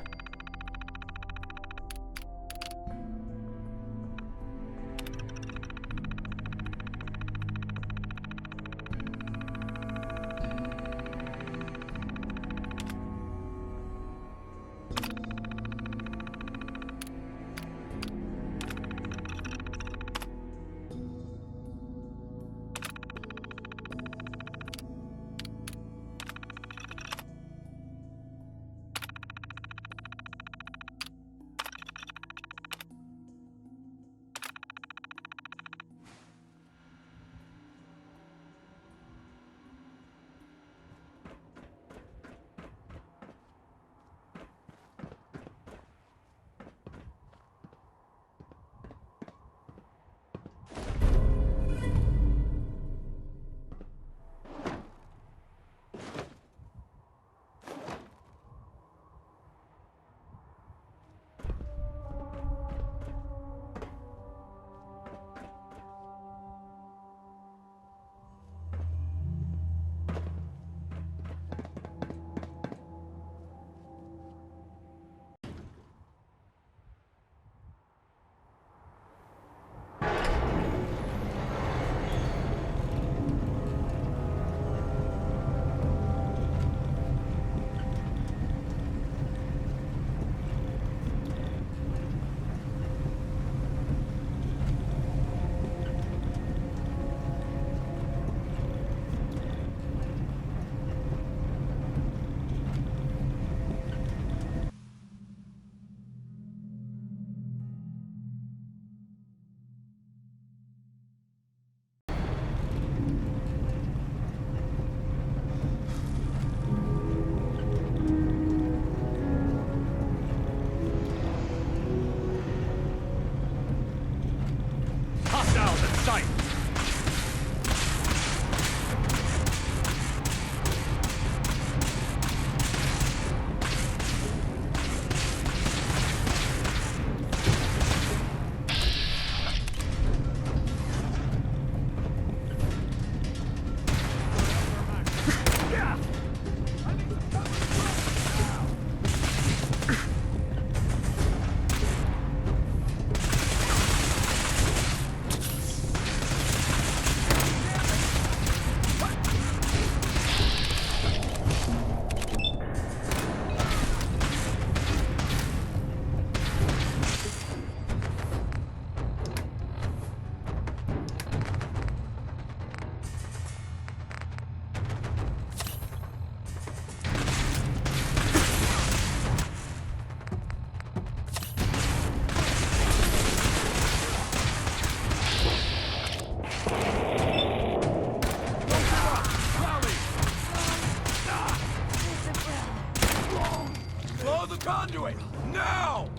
the conduit! Now!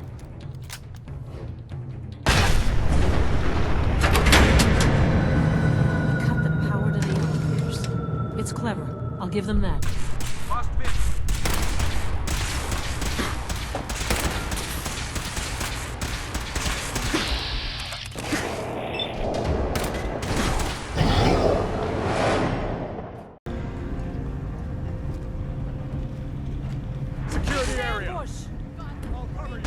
Cut the power to the elevators. It's clever. I'll give them that. Must be. Secure the area. I'll cover you.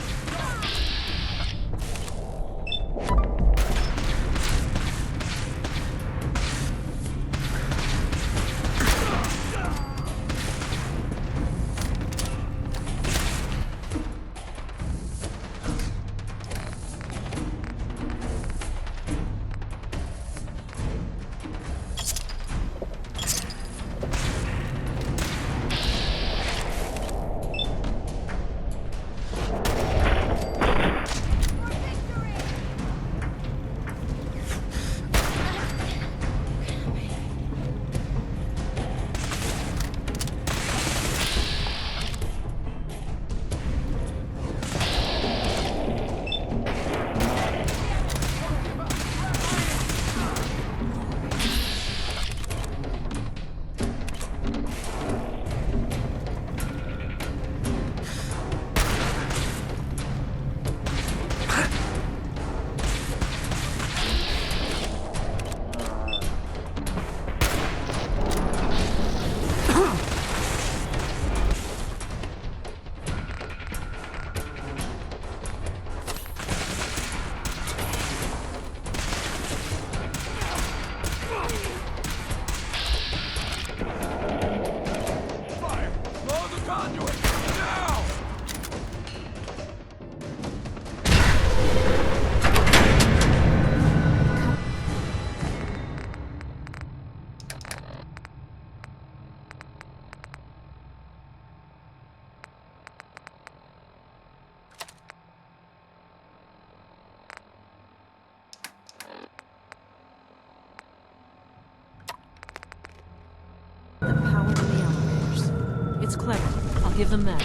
The power to the elevators. It's clever. I'll give them that.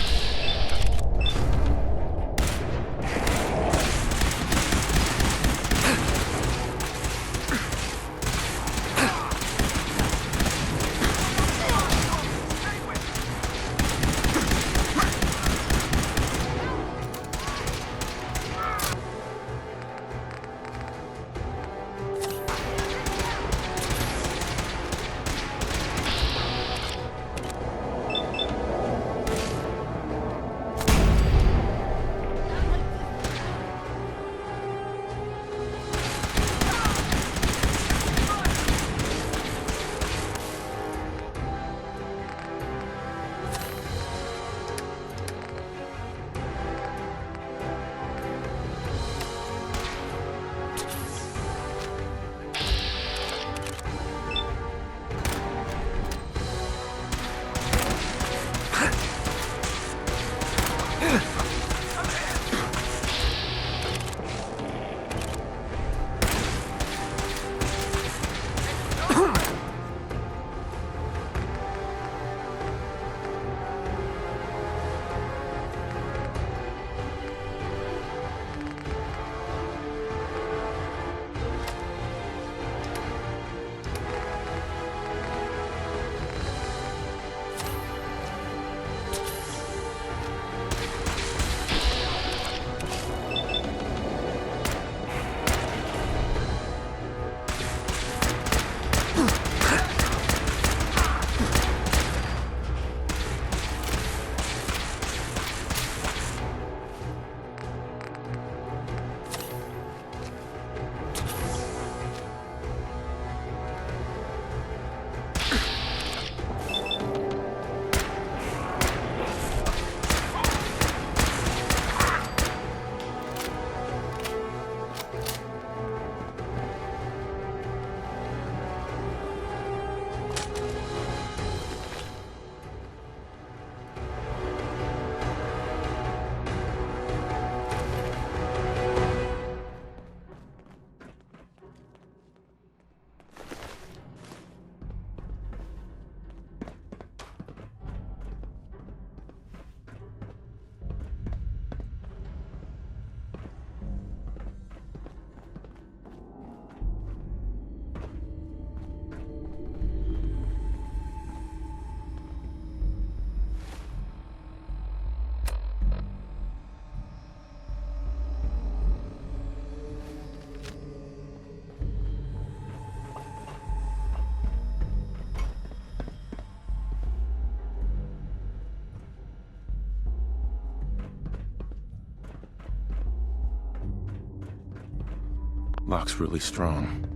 Lock's really strong.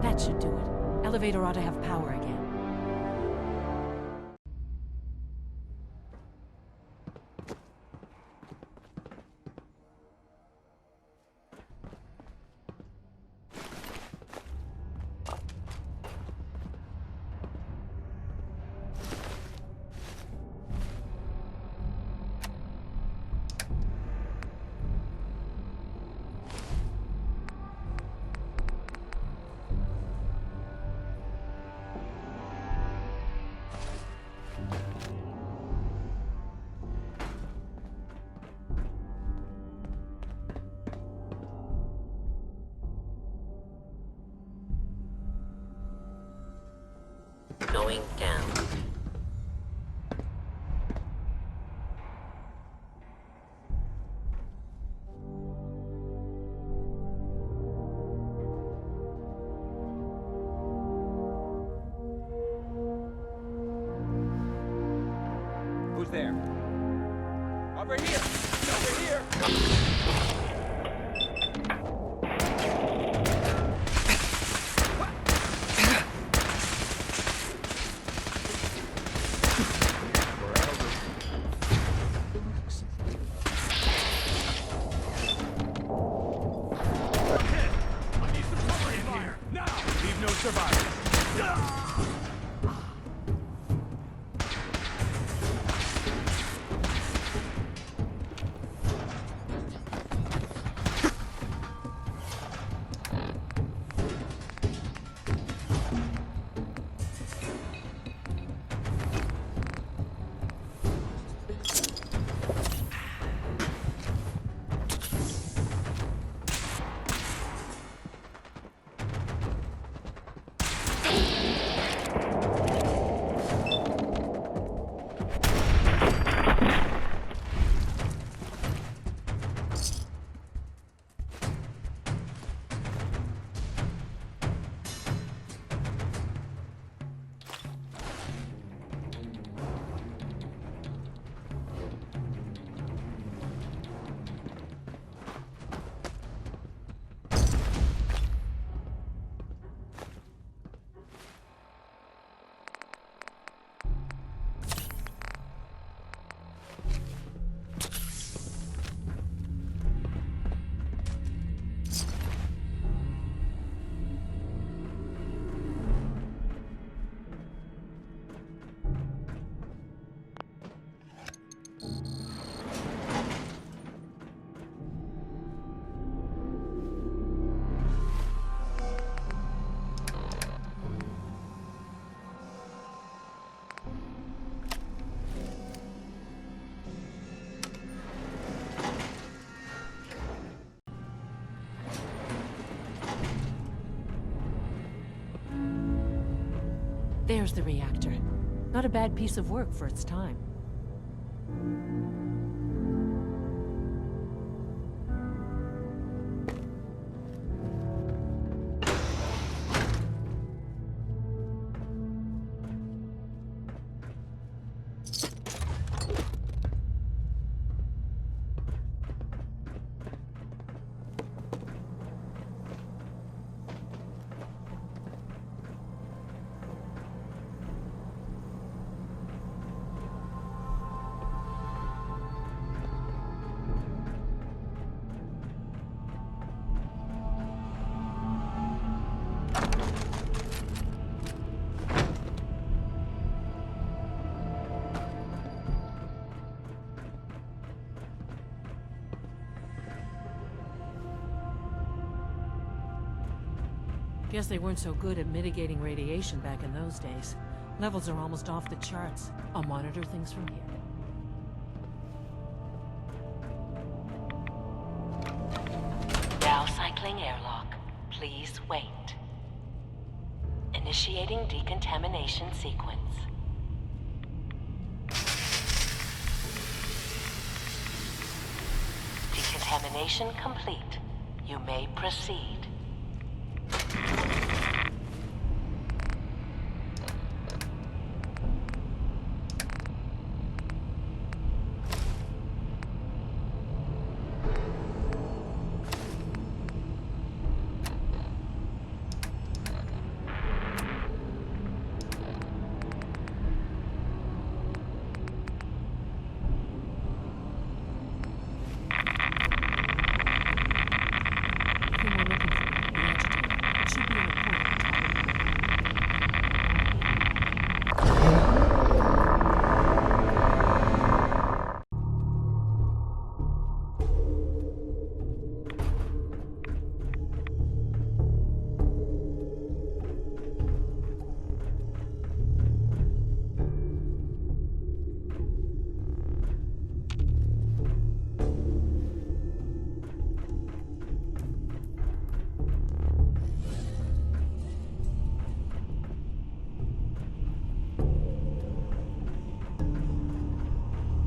That should do it. Elevator ought to have power again. Going down. Who's there? Over here! Over here! There's the reactor. Not a bad piece of work for its time. Guess they weren't so good at mitigating radiation back in those days. Levels are almost off the charts. I'll monitor things from here. Dow cycling airlock. Please wait. Initiating decontamination sequence. Decontamination complete. You may proceed.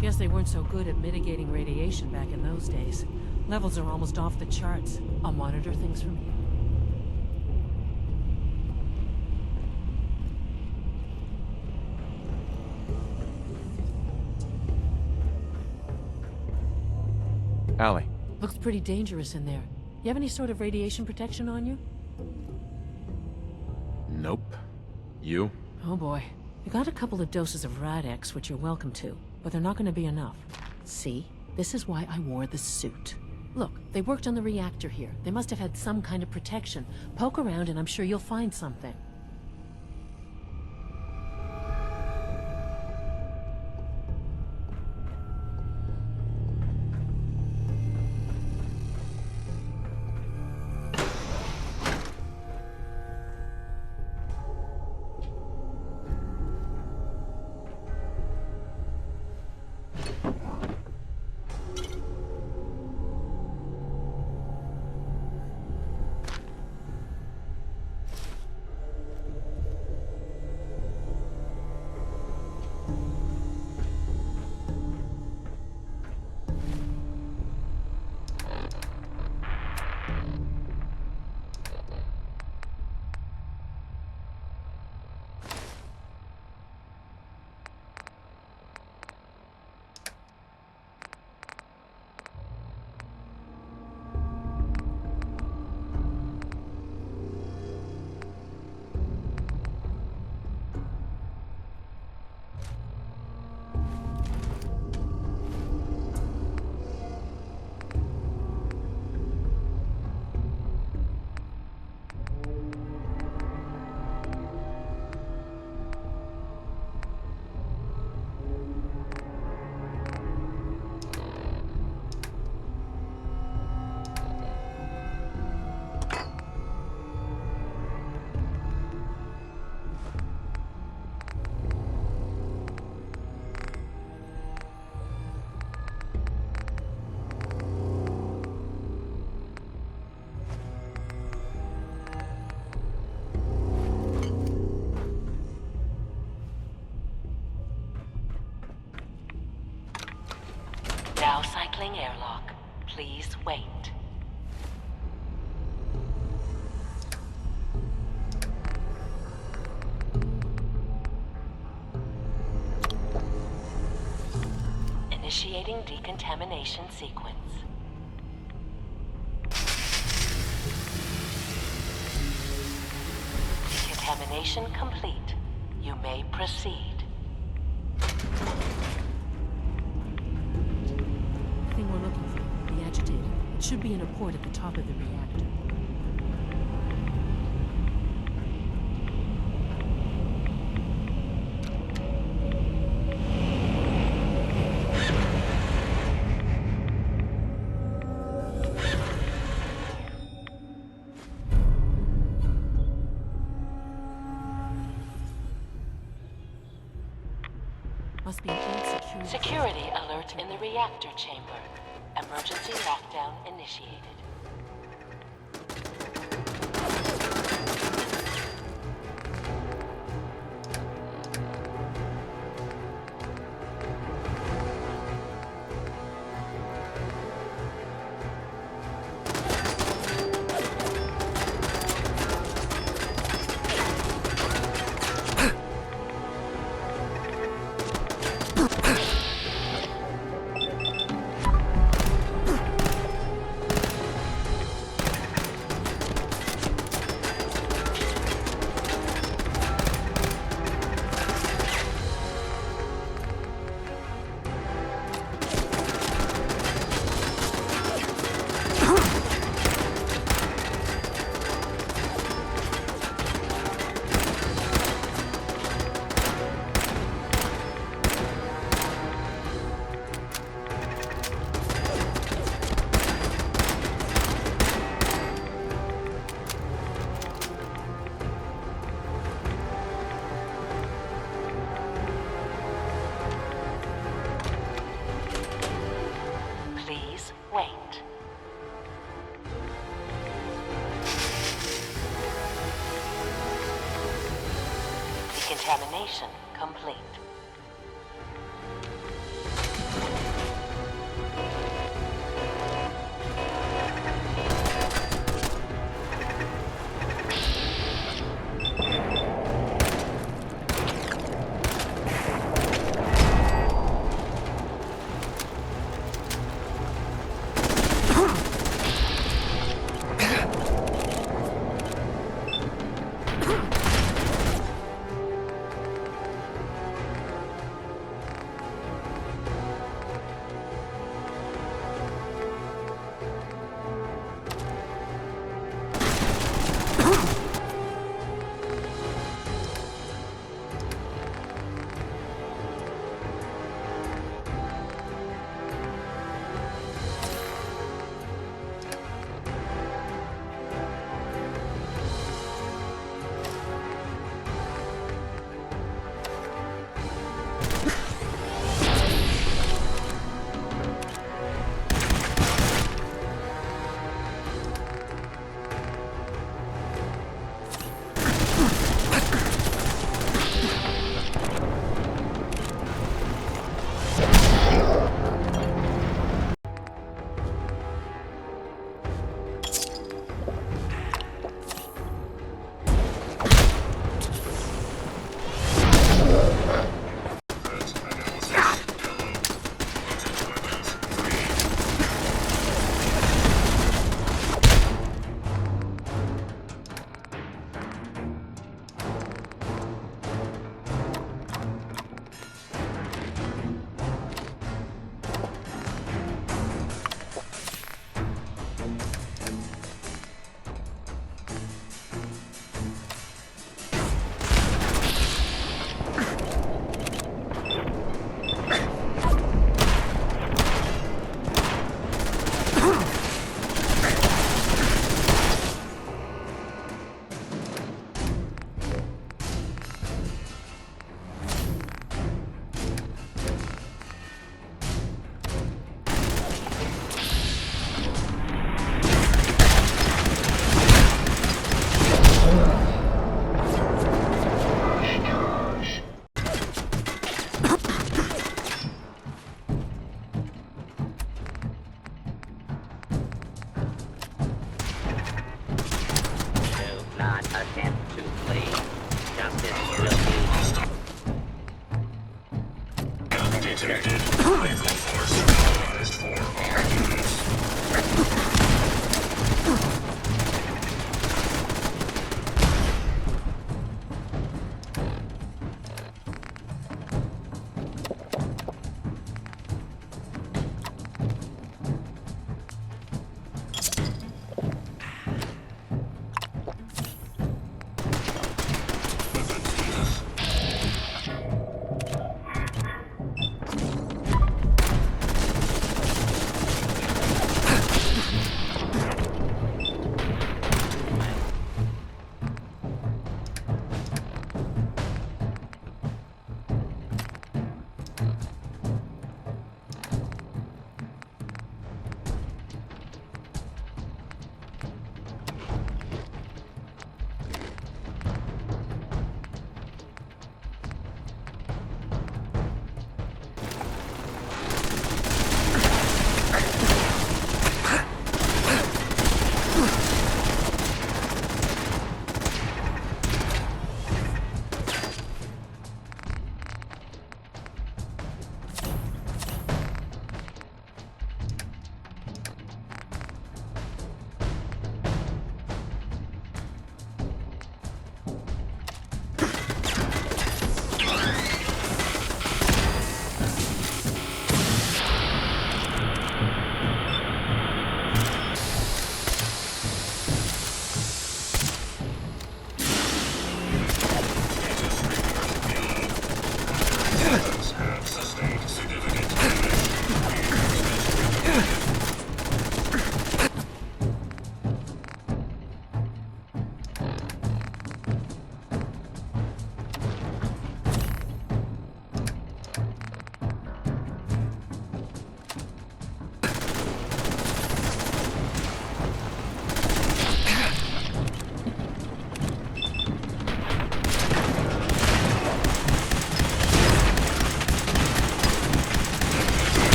Guess they weren't so good at mitigating radiation back in those days. Levels are almost off the charts. I'll monitor things from here. Allie. Looks pretty dangerous in there. You have any sort of radiation protection on you? Nope. You? Oh boy. You got a couple of doses of Rad-X, which you're welcome to, but they're not going to be enough. See? This is why I wore the suit. Look, they worked on the reactor here. They must have had some kind of protection. Poke around and I'm sure you'll find something. Dow cycling airlock. Please wait. Initiating decontamination sequence. Decontamination complete. You may proceed. Thing we're looking for, the agitator. It should be in a port at the top of the reactor. must be an old security. Security alert in the reactor chamber. Emergency lockdown initiated. Please wait. Decontamination complete.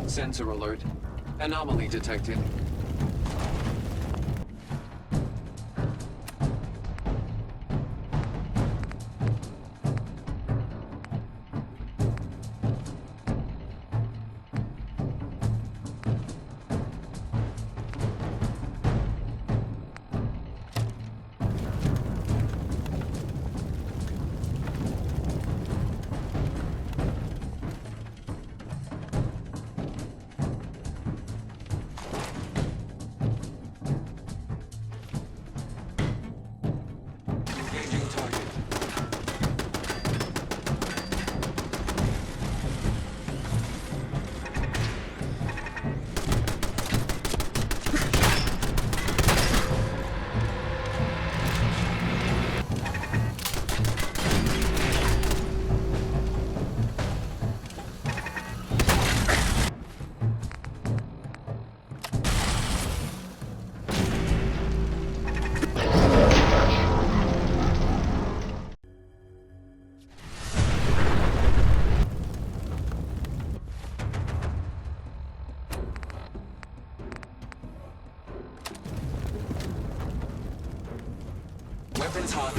Sensor alert. Anomaly detected. Weapons hot.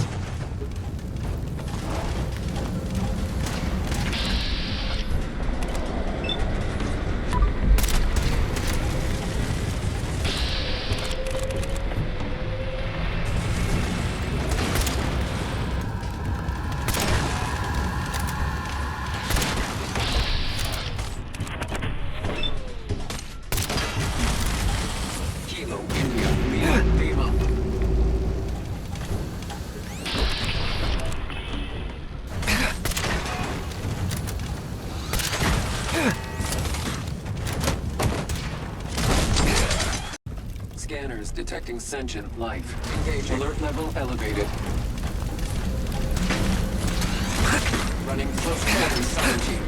Kilo, India, Lima. Scanners detecting sentient life. Engage. Alert level elevated. Running close quarters summon team.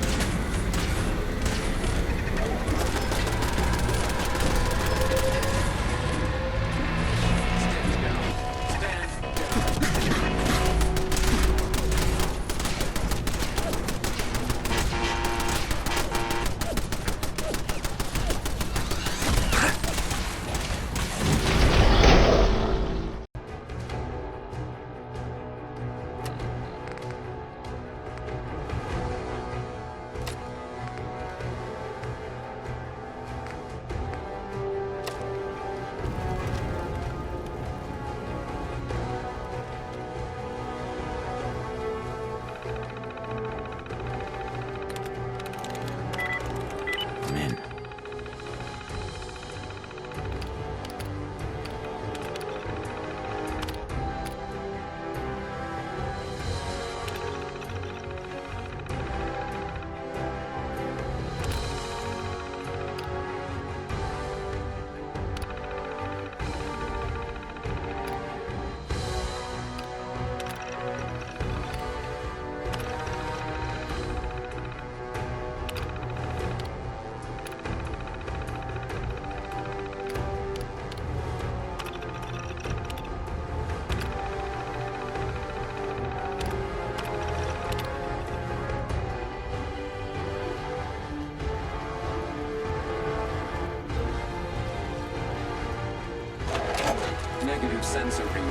Negative sensor read.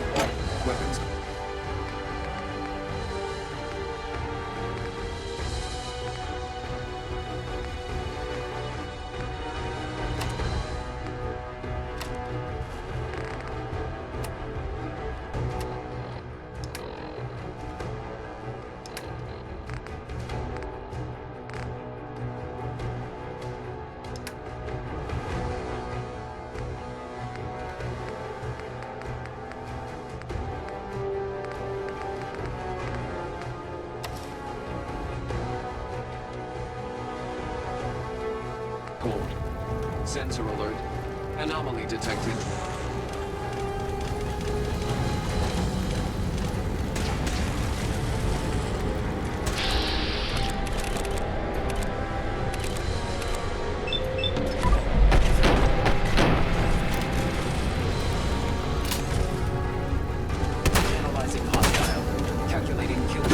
Weapons. Gold. Sensor alert. Anomaly detected. Analyzing hostile. Calculating kill.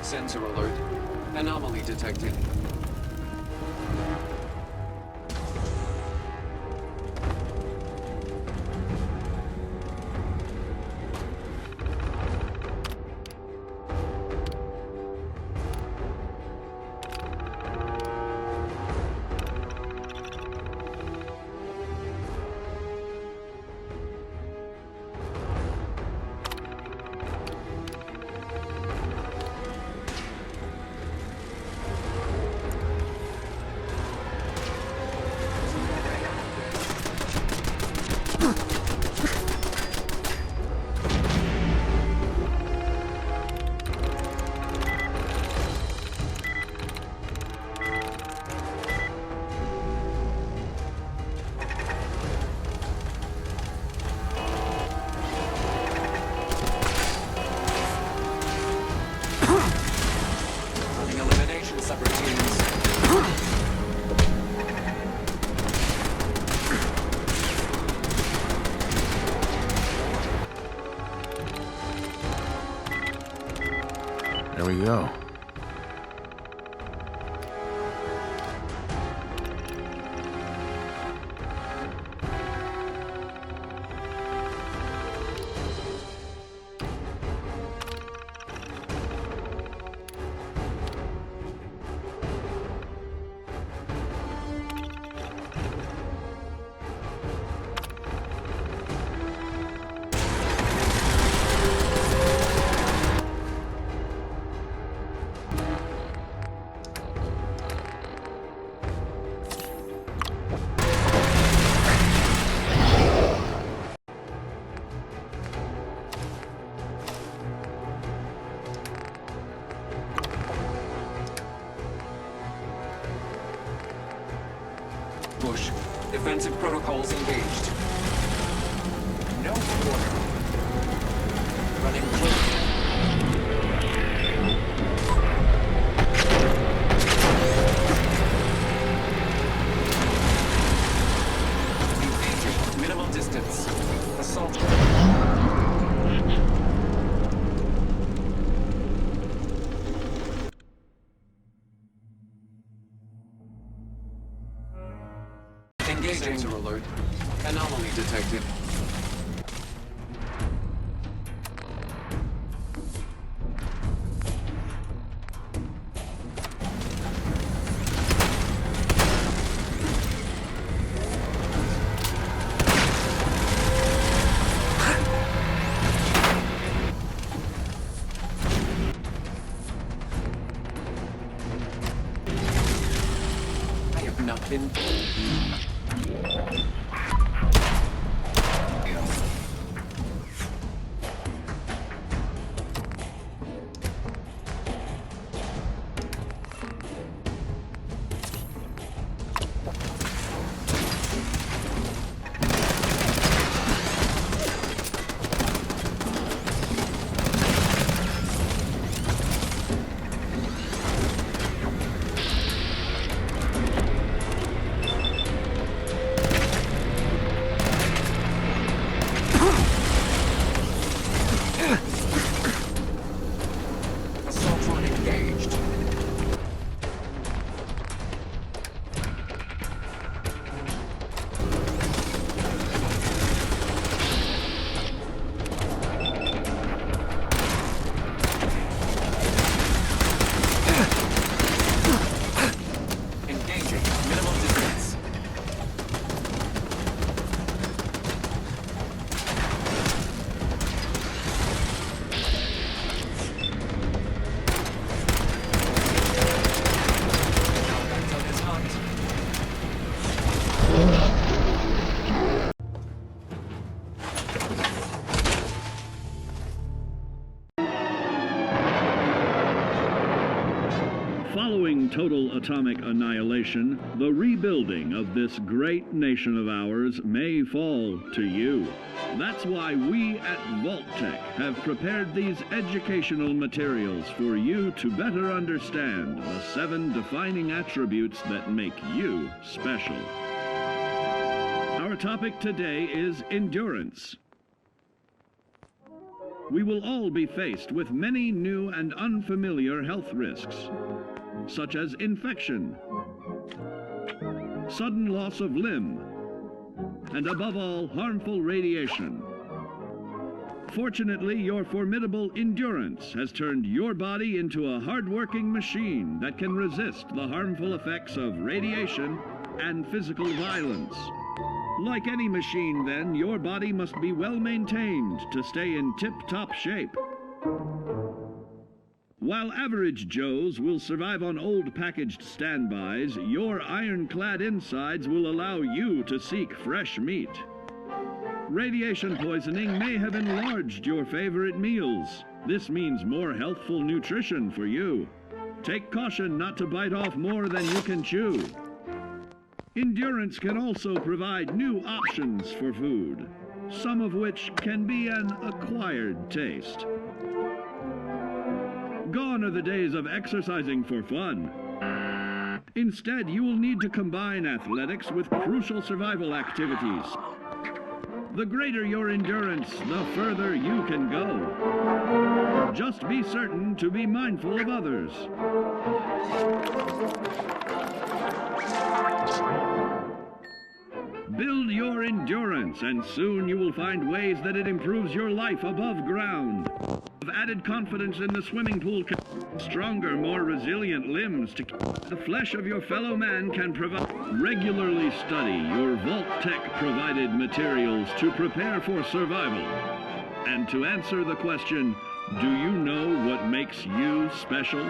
Sensor alert. Anomaly detected. There we go. Bush. Defensive protocols engaged. No order. Running close. Engaging. Minimal distance. Assault. Engaging. Sensor alert. Anomaly detected. I have not been... Assaultron engaged. Engaging. Minimal distance. Following total atomic annihilation, the rebuilding of this great nation of ours may fall to you. That's why we at Vault-Tec have prepared these educational materials for you to better understand the 7 defining attributes that make you special. Our topic today is endurance. we will all be faced with many new and unfamiliar health risks, such as infection, sudden loss of limb, and above all, harmful radiation. Fortunately, your formidable endurance has turned your body into a hard-working machine that can resist the harmful effects of radiation and physical violence. Like any machine, then, your body must be well maintained to stay in tip-top shape. While average Joes will survive on old packaged standbys, your ironclad insides will allow you to seek fresh meat. Radiation poisoning may have enlarged your favorite meals. This means more healthful nutrition for you. Take caution not to bite off more than you can chew. Endurance can also provide new options for food, some of which can be an acquired taste. Gone are the days of exercising for fun. Instead, you will need to combine athletics with crucial survival activities. The greater your endurance, the further you can go. Just be certain to be mindful of others. Build your endurance, and soon you will find ways that it improves your life above ground. Have added confidence in the swimming pool, stronger, more resilient limbs to the flesh of your fellow man can provide. Regularly study your Vault-Tec provided materials to prepare for survival. And to answer the question, do you know what makes you special?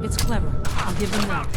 It's clever. I'll give them that.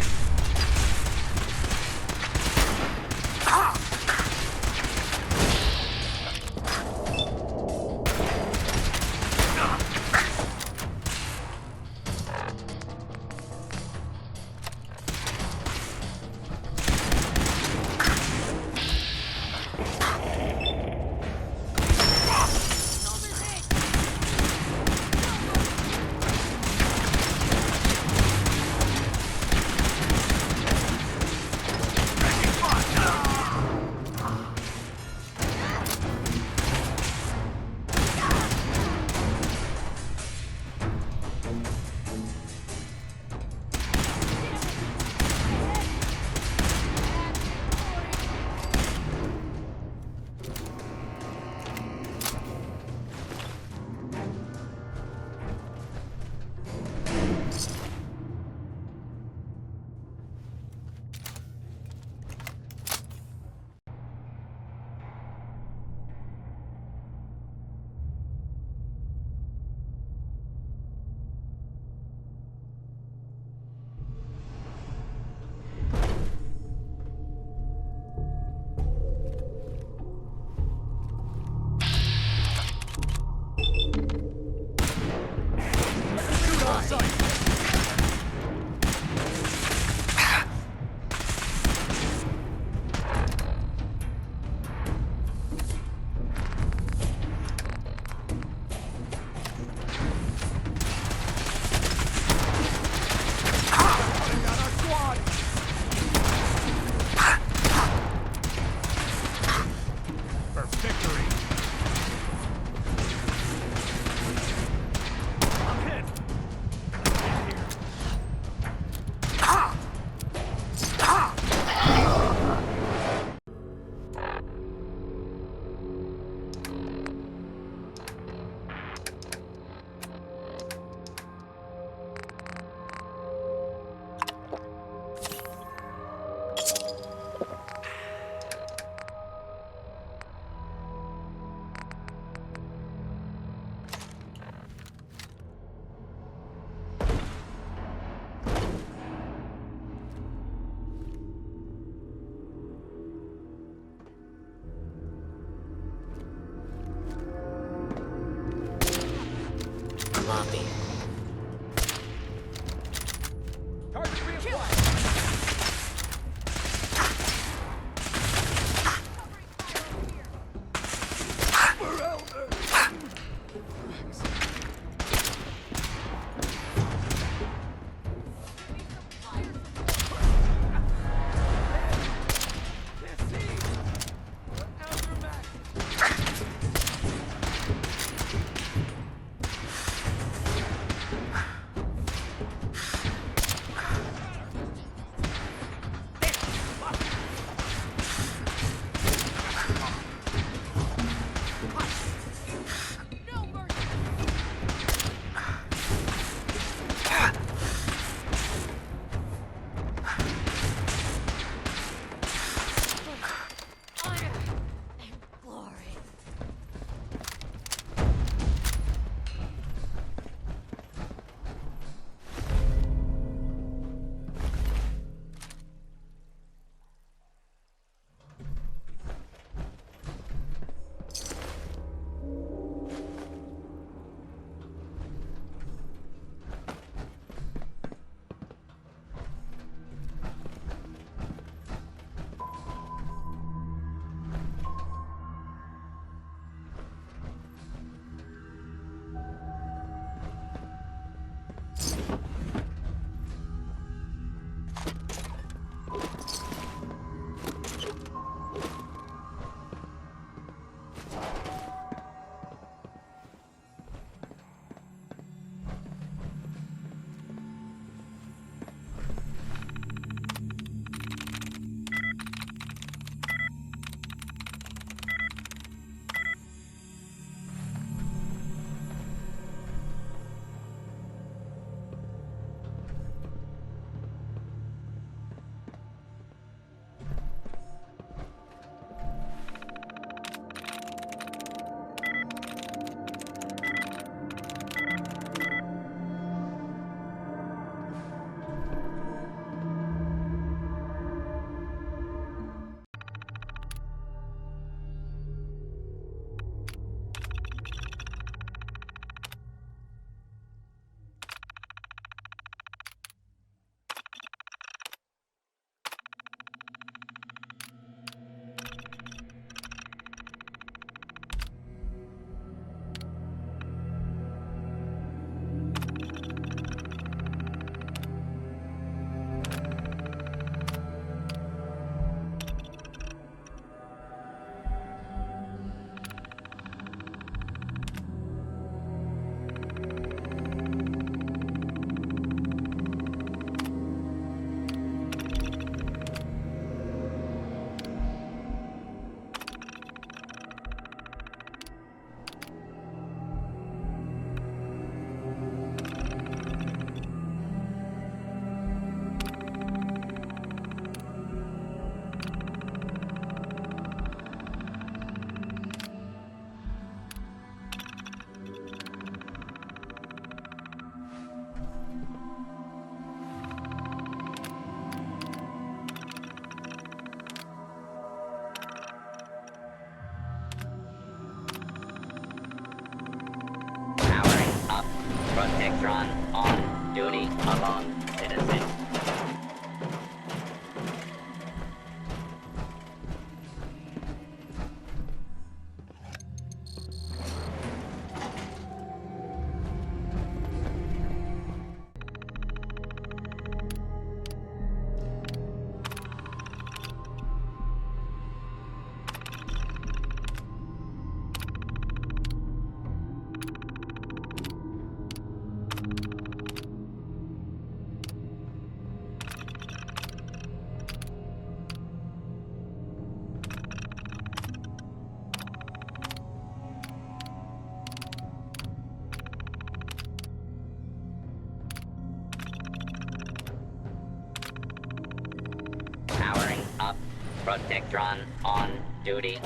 Protectron on duty.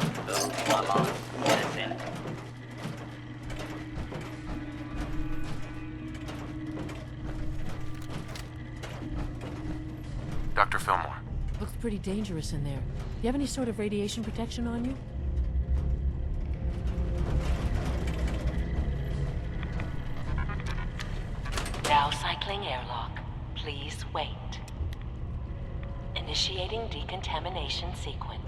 Lamont, citizen. Dr. Fillmore. Looks pretty dangerous in there. You have any sort of radiation protection on you? Now cycling airlock. Please wait. Initiating decontamination sequence.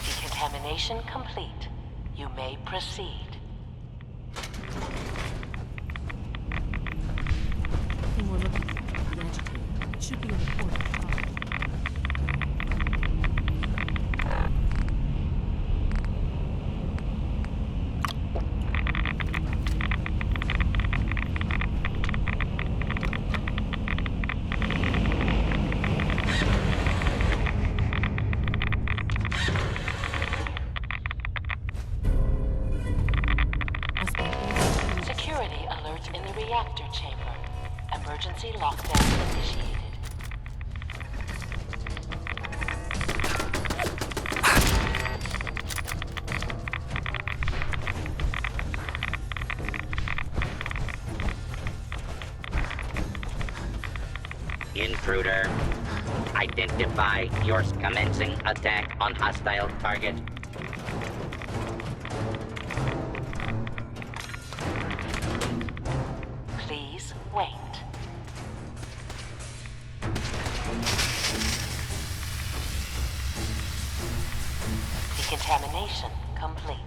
Decontamination complete. You may proceed. Thing we're looking for, the agitator. It should be in the corner. Security alert in the reactor chamber. Emergency lockdown initiated. Intruder. Identify your commencing attack on hostile target. Please wait. Decontamination complete.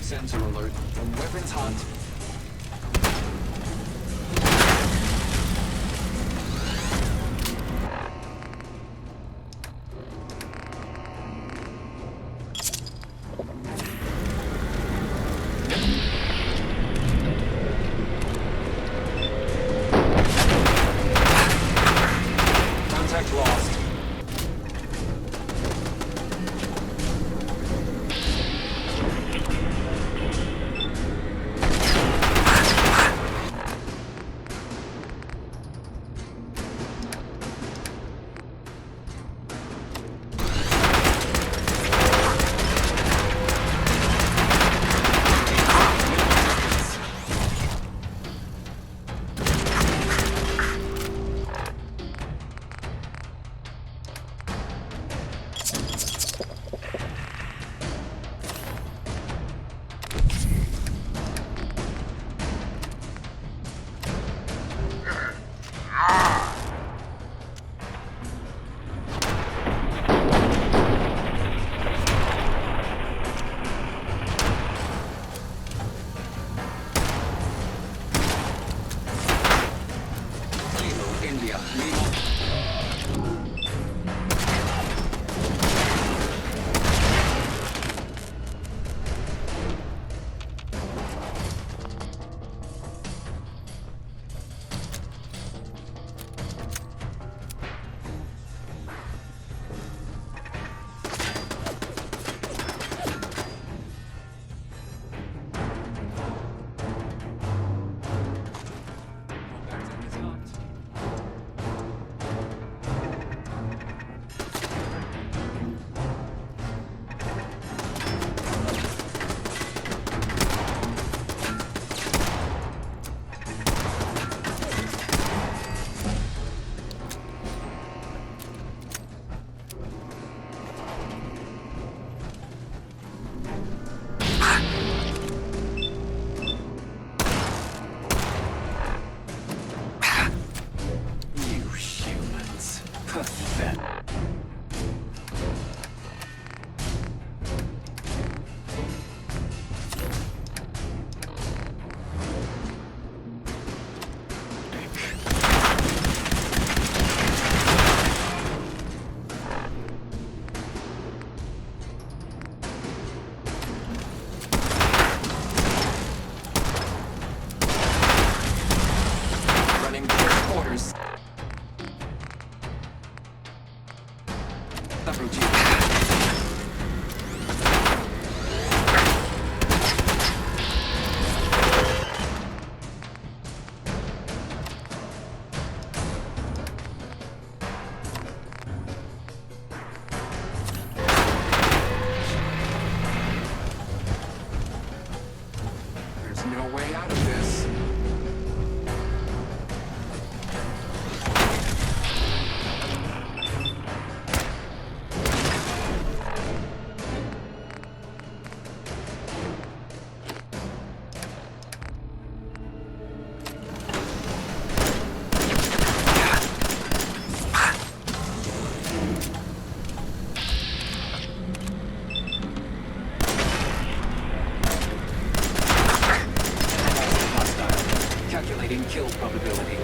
Sensor alert. Weapons hot. Contact lost. There's no way out of this. Calculating kill probability.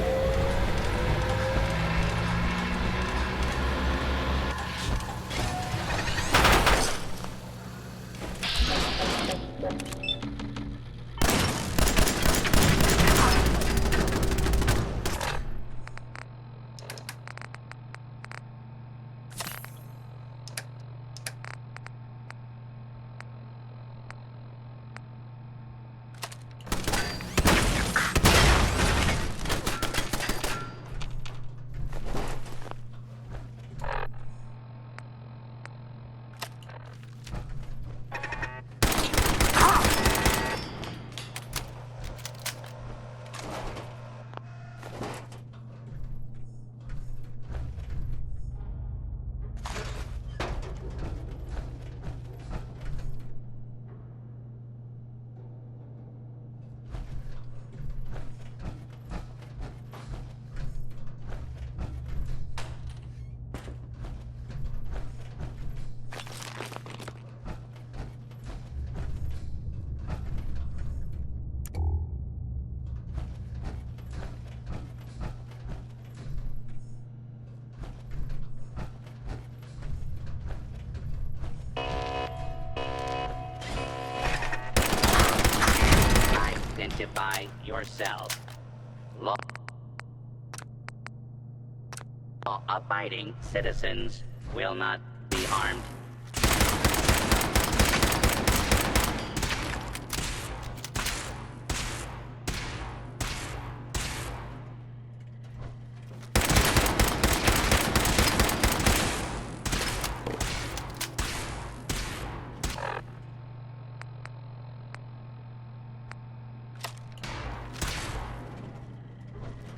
Identify yourself. Law-abiding citizens will not be harmed.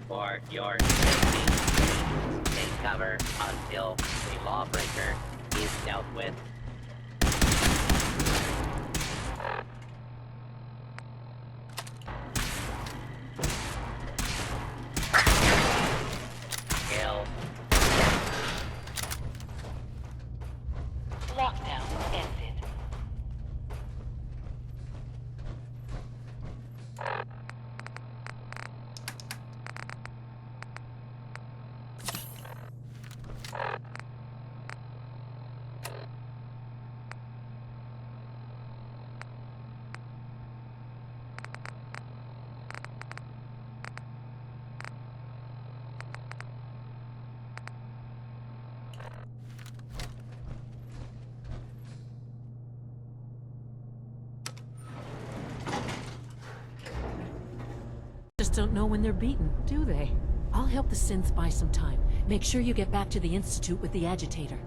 For your safety, take cover until the lawbreaker is dealt with. Kill. Lockdown ended. Just don't know when they're beaten, do they? I'll help the synths buy some time. Make sure you get back to the Institute with the agitator.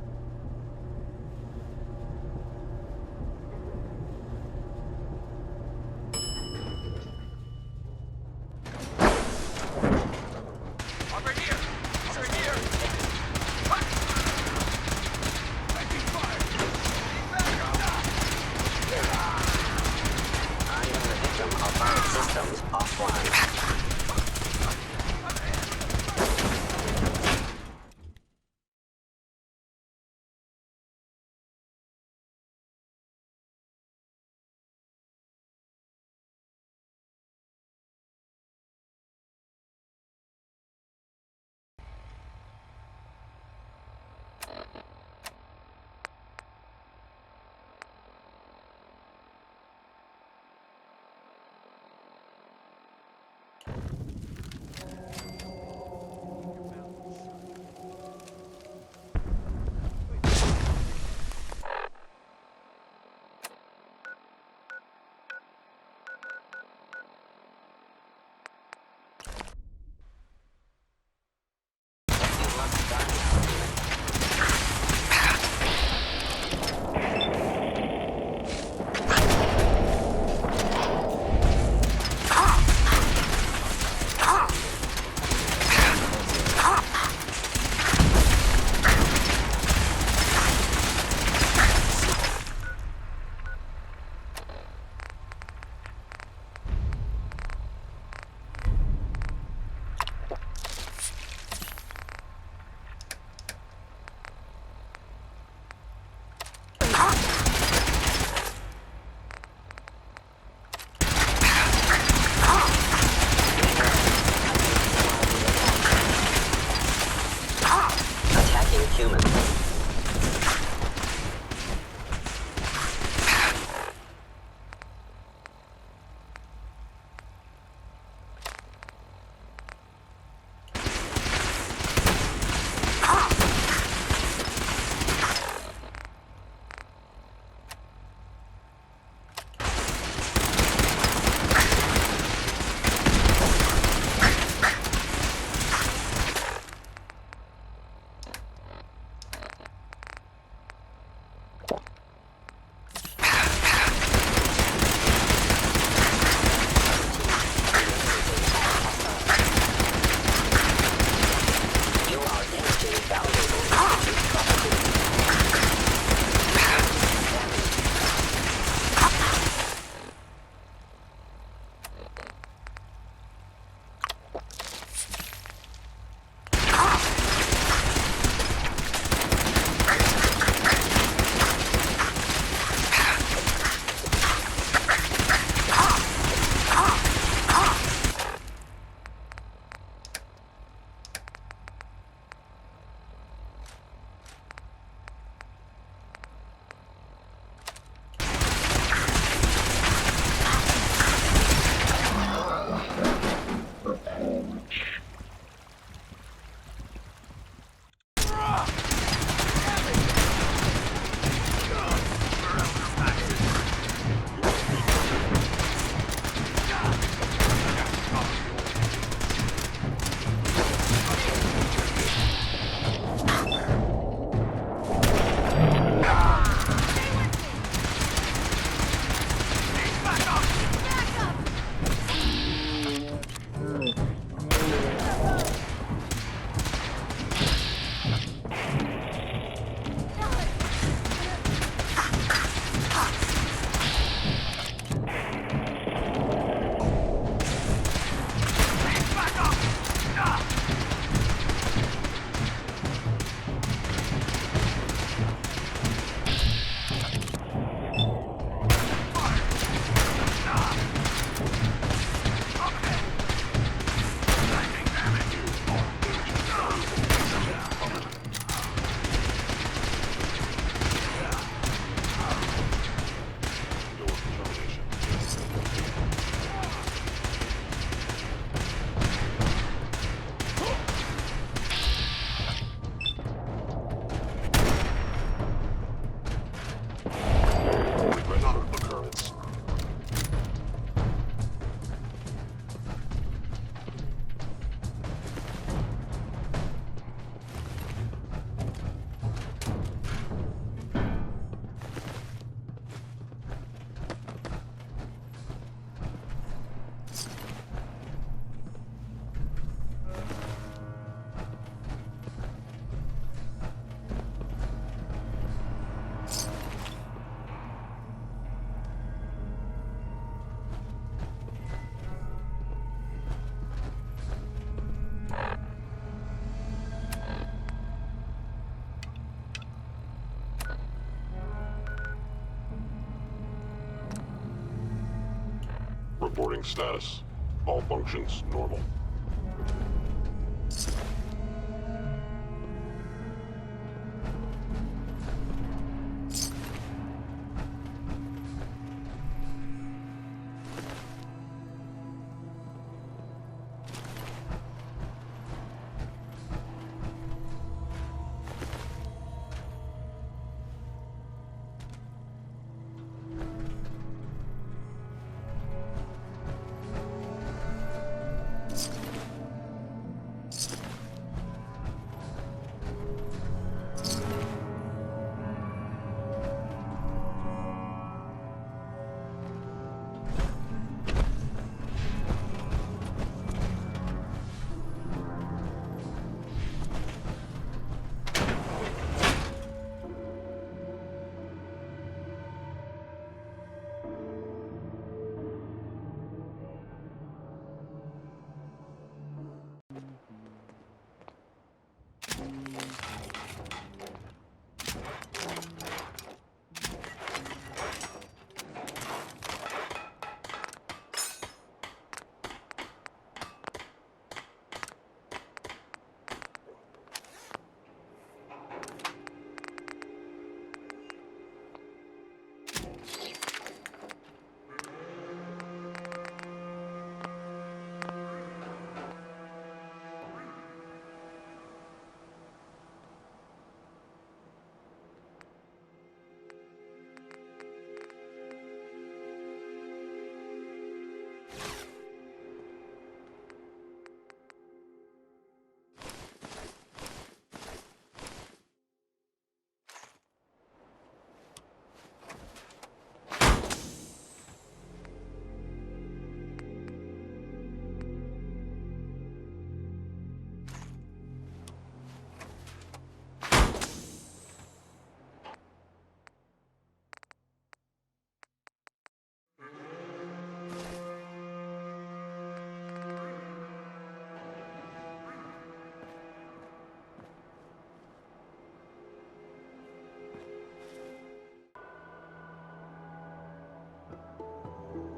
Reporting status. All functions normal.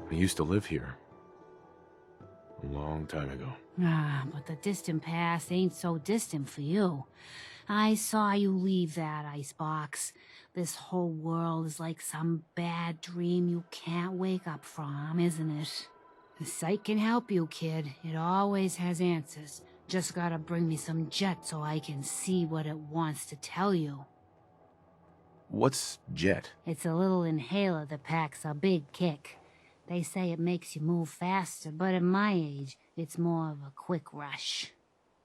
I used to live here. A long time ago. Ah, but the distant past ain't so distant for you. I saw you leave that icebox. This whole world is like some bad dream you can't wake up from, isn't it? The site can help you, kid. It always has answers. Just gotta bring me some jet so I can see what it wants to tell you. What's jet? It's a little inhaler that packs a big kick. They say it makes you move faster, but at my age, it's more of a quick rush.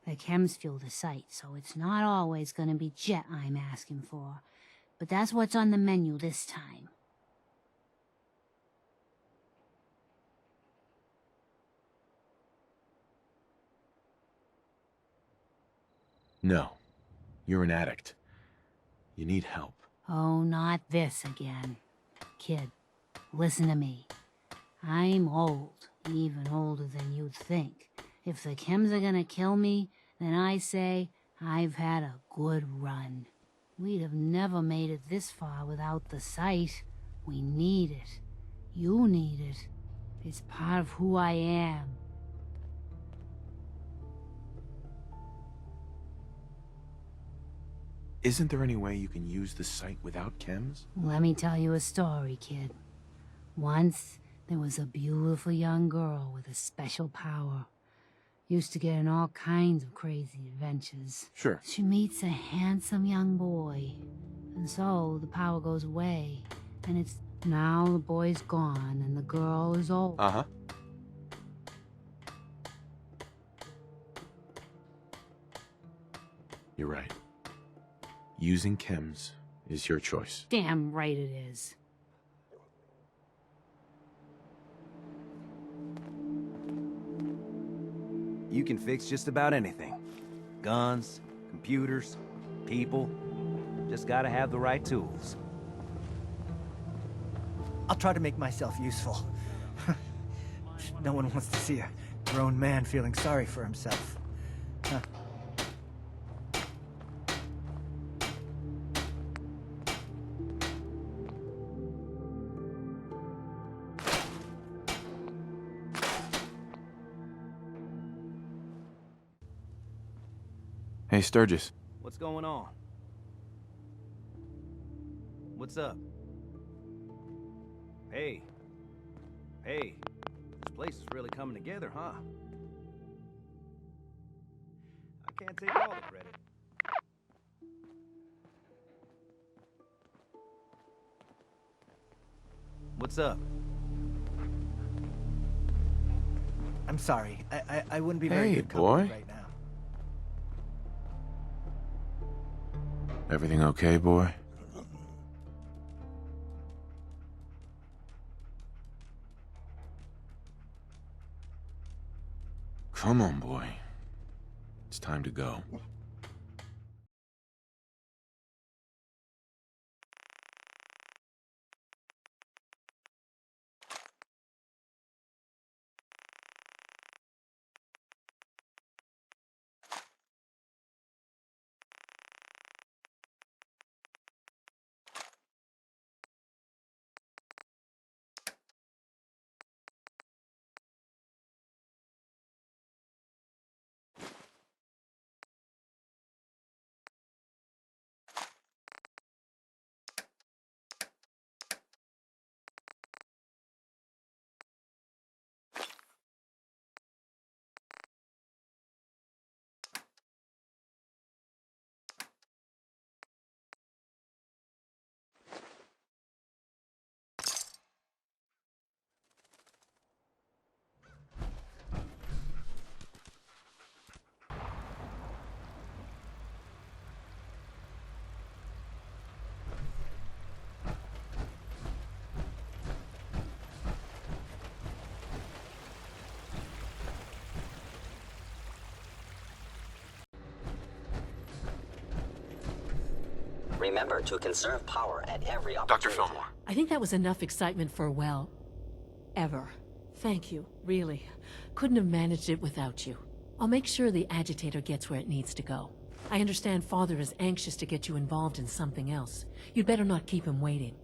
The chems fuel the site, so it's not always gonna be jet I'm asking for. But that's what's on the menu this time. No. You're an addict. You need help. Oh, not this again. Kid, listen to me. I'm old, even older than you'd think. If the chems are gonna kill me, then I say I've had a good run. We'd have never made it this far without the site. We need it. You need it. It's part of who I am. Isn't there any way you can use the site without chems? Let me tell you a story, kid. Once, there was a beautiful young girl with a special power. Used to get in all kinds of crazy adventures. Sure. She meets a handsome young boy. And so, the power goes away. And it's now the boy's gone and the girl is old. Uh-huh. You're right. Using chems is your choice. Damn right it is. You can fix just about anything. Guns, computers, people. Just gotta have the right tools. I'll try to make myself useful. No one wants to see a grown man feeling sorry for himself. Huh. Hey, Sturgis. What's going on? What's up? Hey. Hey. This place is really coming together, huh? I can't take all the credit. What's up? I'm sorry. I wouldn't be very Hey, good company boy. right now. Everything okay, boy? Come on, boy. It's time to go. Remember to conserve power at every Dr. opportunity. Fillmore. I think that was enough excitement for, well, ever. Thank you, really. Couldn't have managed it without you. I'll make sure the agitator gets where it needs to go. I understand Father is anxious to get you involved in something else. You'd better not keep him waiting.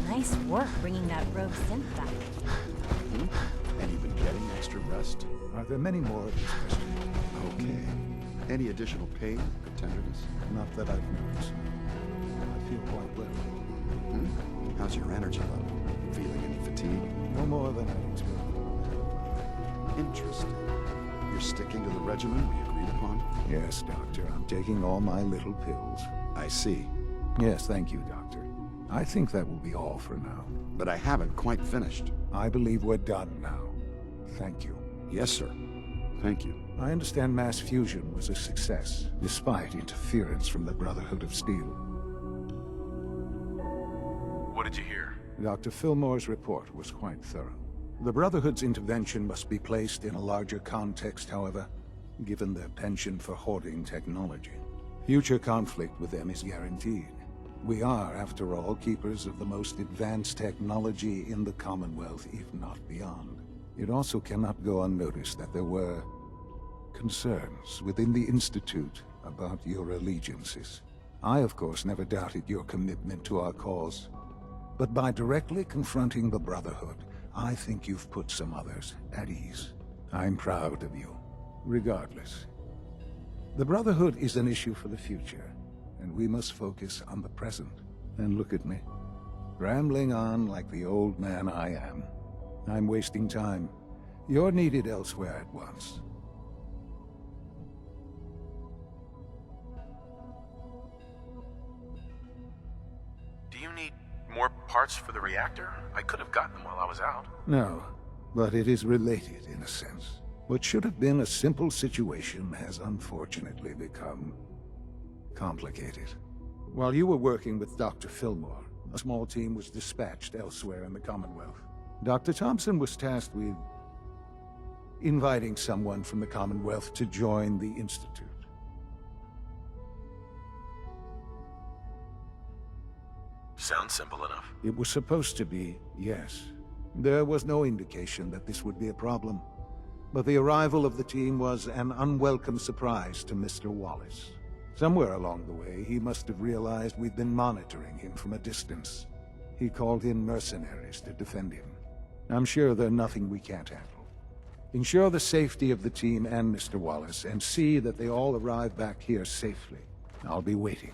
Nice work bringing that rogue synth back. And you've been getting extra rest? Are there many more of these questions? Okay. Any additional pain or tenderness? Not that I've noticed. I feel quite well. How's your energy level? Feeling any fatigue? No more than I expected. Interesting. You're sticking to the regimen we agreed upon? Yes, Doctor. I'm taking all my little pills. I see. Yes, thank you, Doctor. I think that will be all for now. But I haven't quite finished. I believe we're done now. Thank you. Yes, sir. Thank you. I understand mass fusion was a success, despite interference from the Brotherhood of Steel. What did you hear? Dr. Fillmore's report was quite thorough. The Brotherhood's intervention must be placed in a larger context, however, given their penchant for hoarding technology. Future conflict with them is guaranteed. We are, after all, keepers of the most advanced technology in the Commonwealth, if not beyond. It also cannot go unnoticed that there were concerns within the Institute about your allegiances. I, of course, never doubted your commitment to our cause. But by directly confronting the Brotherhood, I think you've put some others at ease. I'm proud of you, regardless. The Brotherhood is an issue for the future, and we must focus on the present. And look at me, rambling on like the old man I am. I'm wasting time. You're needed elsewhere at once. Do you need More parts for the reactor? I could have gotten them while I was out. No, but it is related in a sense. What should have been a simple situation has unfortunately become complicated. While you were working with Dr. Fillmore, a small team was dispatched elsewhere in the Commonwealth. Dr. Thompson was tasked with inviting someone from the Commonwealth to join the Institute. Sounds simple enough. It was supposed to be, yes. There was no indication that this would be a problem. But the arrival of the team was an unwelcome surprise to Mr. Wallace. Somewhere along the way, he must have realized we'd been monitoring him from a distance. He called in mercenaries to defend him. I'm sure they're nothing we can't handle. Ensure the safety of the team and Mr. Wallace, and see that they all arrive back here safely. I'll be waiting.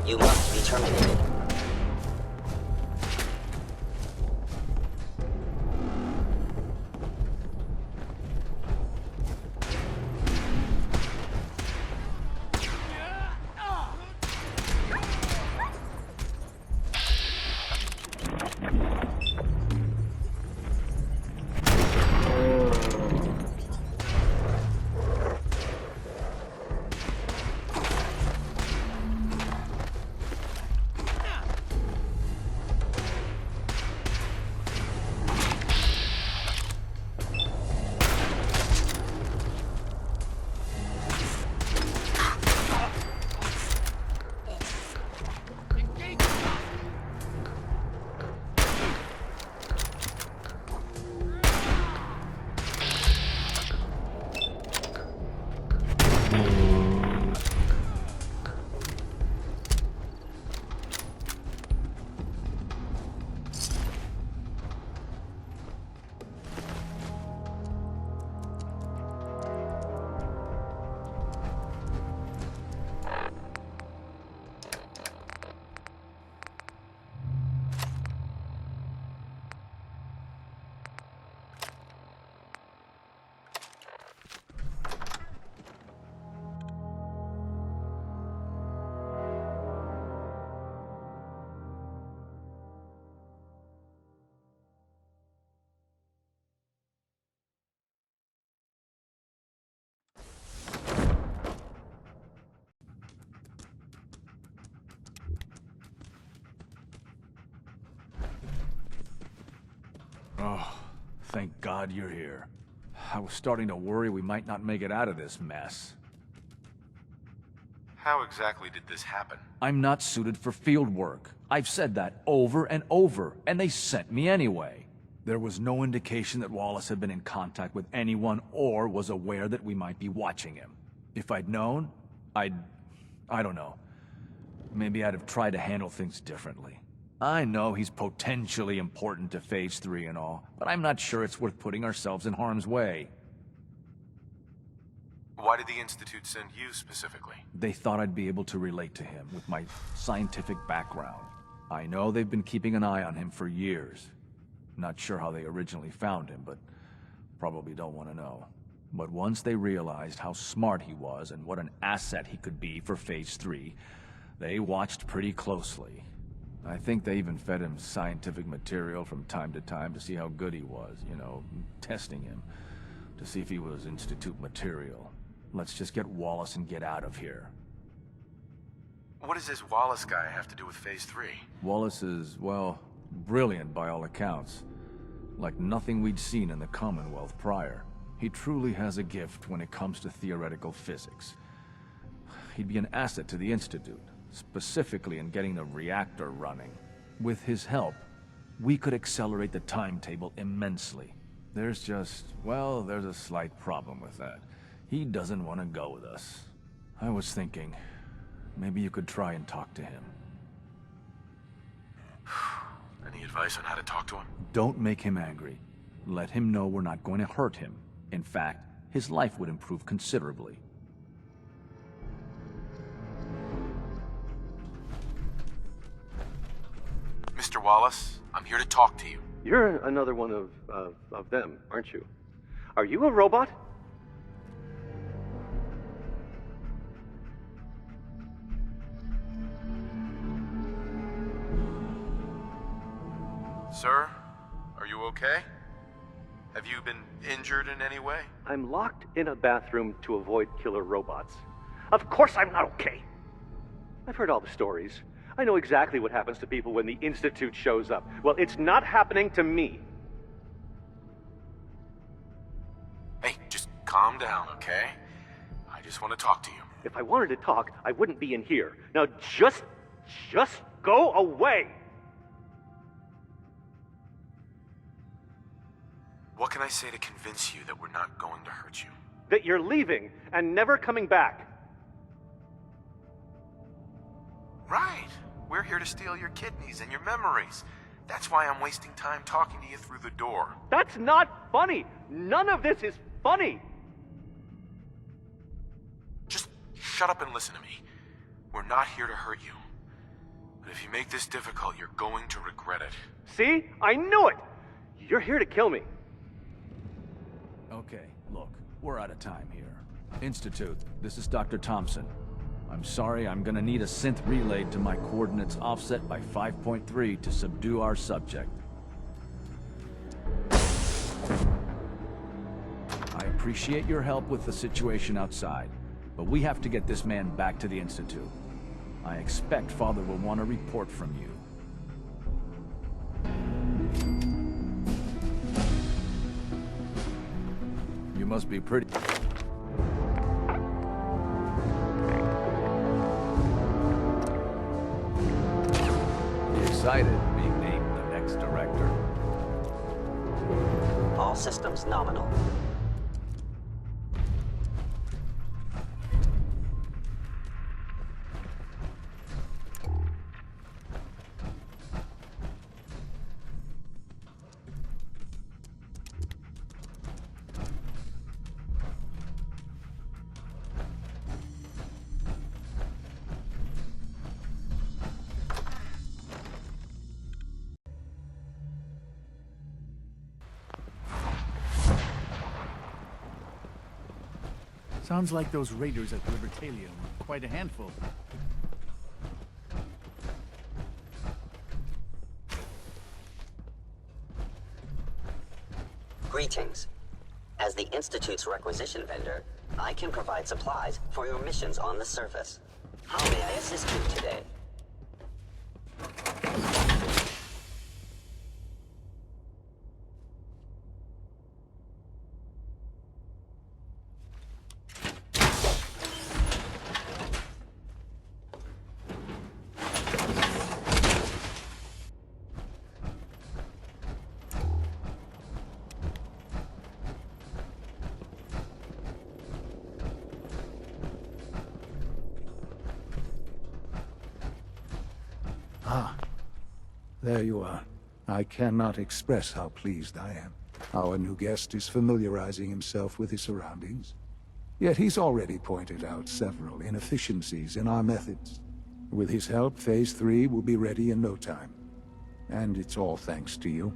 You must be terminated. Oh, thank God you're here. I was starting to worry we might not make it out of this mess. How exactly did this happen? I'm not suited for field work. I've said that over and over, and they sent me anyway. There was no indication that Wallace had been in contact with anyone or was aware that we might be watching him. If I'd known, I don't know. Maybe I'd have tried to handle things differently. I know he's potentially important to Phase 3 and all, but I'm not sure it's worth putting ourselves in harm's way. Why did the Institute send you specifically? They thought I'd be able to relate to him with my scientific background. I know they've been keeping an eye on him for years. Not sure how they originally found him, but probably don't want to know. But once they realized how smart he was and what an asset he could be for Phase 3, they watched pretty closely. I think they even fed him scientific material from time to time to see how good he was, you know, testing him. to see if he was Institute material. Let's just get Wallace and get out of here. What does this Wallace guy have to do with Phase 3? Wallace is, well, brilliant by all accounts. Like nothing we'd seen in the Commonwealth prior. He truly has a gift when it comes to theoretical physics. He'd be an asset to the Institute, specifically in getting the reactor running. With his help, we could accelerate the timetable immensely. There's just, well, there's a slight problem with that. He doesn't want to go with us. I was thinking, maybe you could try and talk to him. Any advice on how to talk to him? Don't make him angry. Let him know we're not going to hurt him. In fact, his life would improve considerably. Mr. Wallace, I'm here to talk to you. You're another one of them, aren't you? Are you a robot? Sir, are you okay? Have you been injured in any way? I'm locked in a bathroom to avoid killer robots. Of course I'm not okay. I've heard all the stories. I know exactly what happens to people when the Institute shows up. Well, it's not happening to me. Hey, just calm down, okay? I just want to talk to you. If I wanted to talk, I wouldn't be in here. Now just go away! What can I say to convince you that we're not going to hurt you? That you're leaving and never coming back. Right. We're here to steal your kidneys and your memories. That's why I'm wasting time talking to you through the door. That's not funny! None of this is funny! Just shut up and listen to me. We're not here to hurt you. But if you make this difficult, you're going to regret it. See? I knew it! You're here to kill me. Okay, look, we're out of time here. Institute, this is Dr. Thompson. I'm sorry, I'm gonna need a synth relayed to my coordinates offset by 5.3 to subdue our subject. I appreciate your help with the situation outside, but we have to get this man back to the Institute. I expect Father will want a report from you. You must be pretty... Excited being named the next director. All systems nominal. Sounds like those raiders at Libertalia were quite a handful. Greetings. As the Institute's requisition vendor, I can provide supplies for your missions on the surface. How may I assist you today? Ah, there you are. I cannot express how pleased I am. Our new guest is familiarizing himself with his surroundings. Yet he's already pointed out several inefficiencies in our methods. With his help, Phase 3 will be ready in no time. And it's all thanks to you.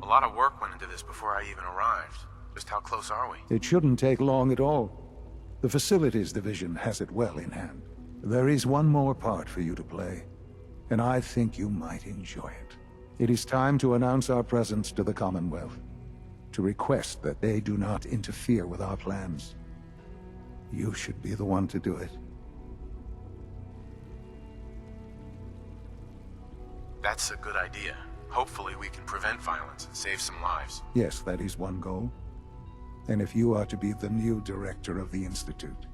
A lot of work went into this before I even arrived. Just how close are we? It shouldn't take long at all. The Facilities Division has it well in hand. There is one more part for you to play, and I think you might enjoy it. It is time to announce our presence to the Commonwealth. to request that they do not interfere with our plans. You should be the one to do it. That's a good idea. Hopefully we can prevent violence and save some lives. Yes, that is one goal. And if you are to be the new director of the Institute,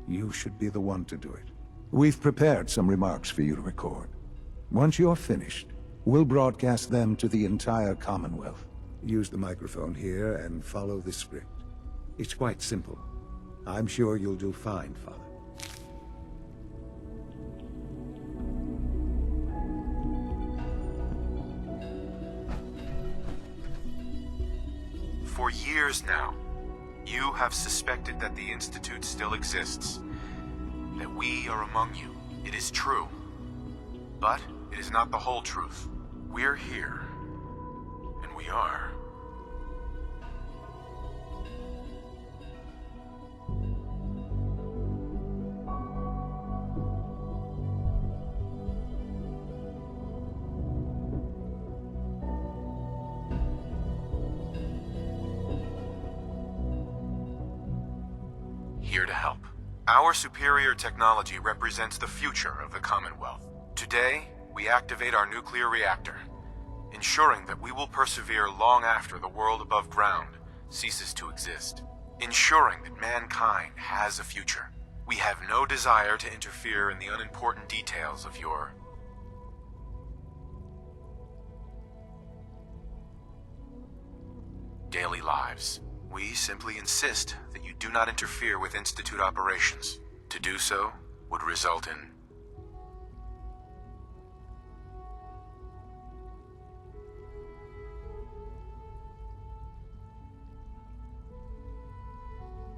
you should be the one to do it. We've prepared some remarks for you to record. Once you're finished, we'll broadcast them to the entire Commonwealth. Use the microphone here and follow the script. It's quite simple. I'm sure you'll do fine, Father. For years now, you have suspected that the Institute still exists, that we are among you. It is true, but it is not the whole truth. We're here, and we are. Here to help. Our superior technology represents the future of the Commonwealth. Today, we activate our nuclear reactor, ensuring that we will persevere long after the world above ground ceases to exist. Ensuring that mankind has a future. We have no desire to interfere in the unimportant details of your daily lives. We simply insist that you do not interfere with Institute operations. To do so would result in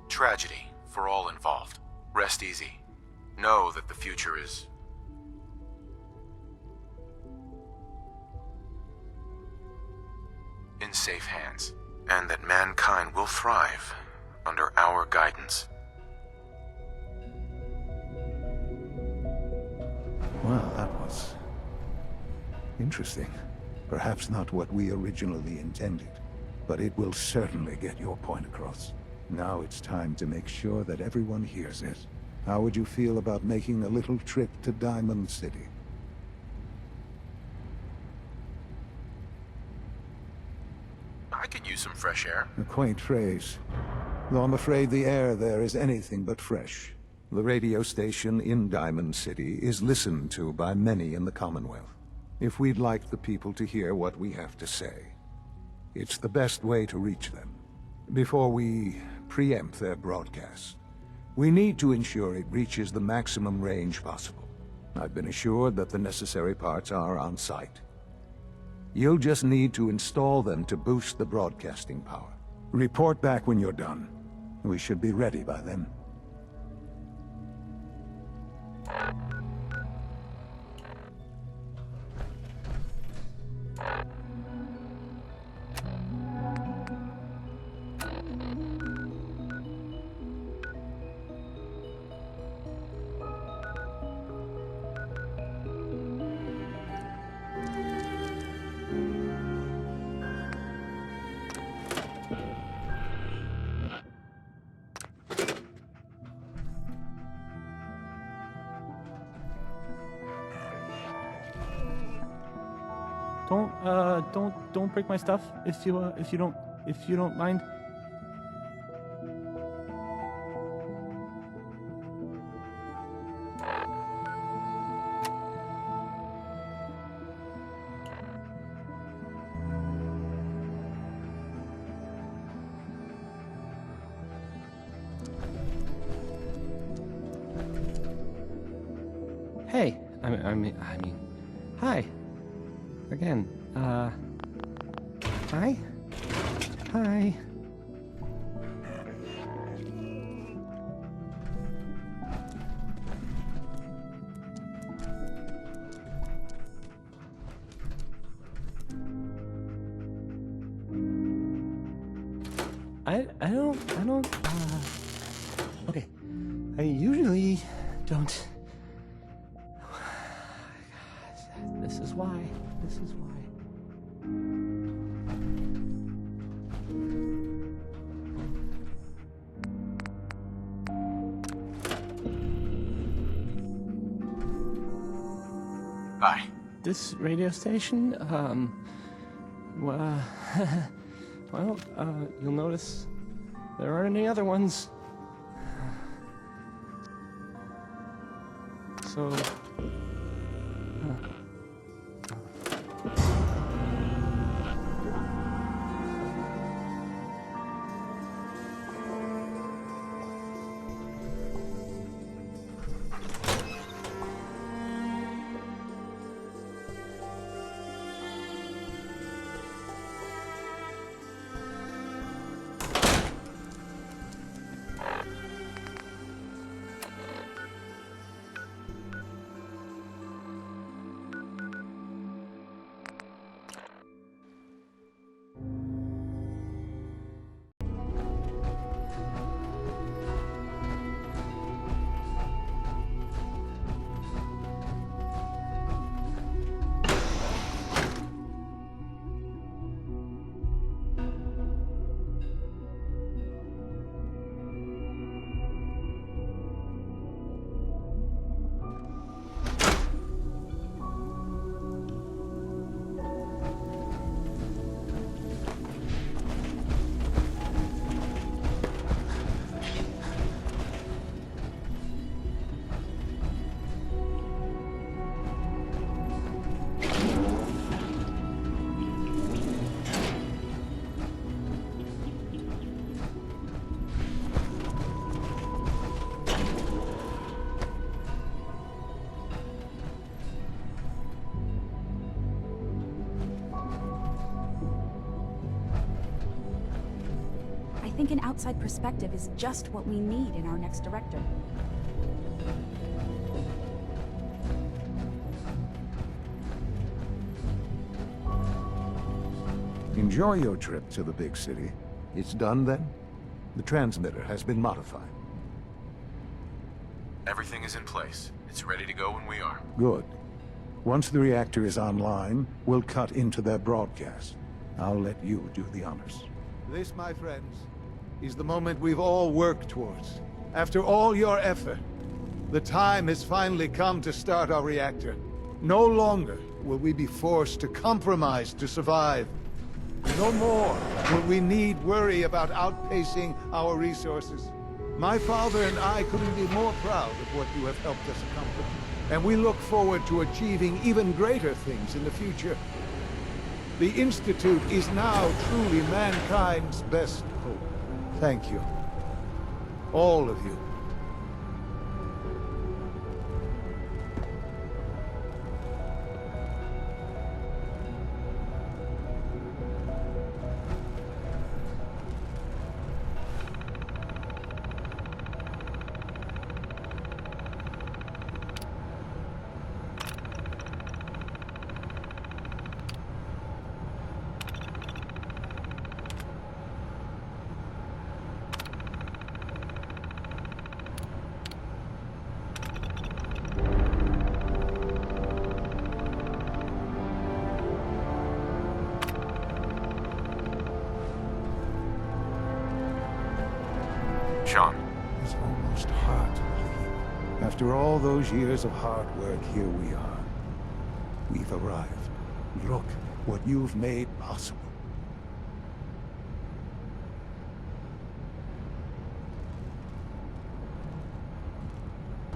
tragedy for all involved. Rest easy. Know that the future is in safe hands, and that mankind will thrive under our guidance. Well, that was interesting. Perhaps not what we originally intended, but it will certainly get your point across. Now it's time to make sure that everyone hears it. How would you feel about making a little trip to Diamond City? I could use some fresh air. A quaint phrase, though I'm afraid the air there is anything but fresh. The radio station in Diamond City is listened to by many in the Commonwealth. If we'd like the people to hear what we have to say, it's the best way to reach them. Before we preempt their broadcast, we need to ensure it reaches the maximum range possible. I've been assured that the necessary parts are on site. You'll just need to install them to boost the broadcasting power. Report back when you're done. We should be ready by then. Don't break my stuff if you don't mind. Hey, I mean, hi. Again, hi? Hi. I don't, okay. I usually don't. This is why. Hi. This radio station, well, you'll notice there aren't any other ones. So, I think an outside perspective is just what we need in our next director. Enjoy your trip to the big city. It's done then? The transmitter has been modified. Everything is in place. It's ready to go when we are. Good. Once the reactor is online, we'll cut into their broadcast. I'll let you do the honors. This, my friends, is the moment we've all worked towards. After all your effort, the time has finally come to start our reactor. No longer will we be forced to compromise to survive. No more will we need worry about outpacing our resources. My father and I couldn't be more proud of what you have helped us accomplish, and we look forward to achieving even greater things in the future. The Institute is now truly mankind's best hope. Thank you. All of you. Sean. It's almost hard to believe. After all those years of hard work, here we are. We've arrived. Look what you've made possible.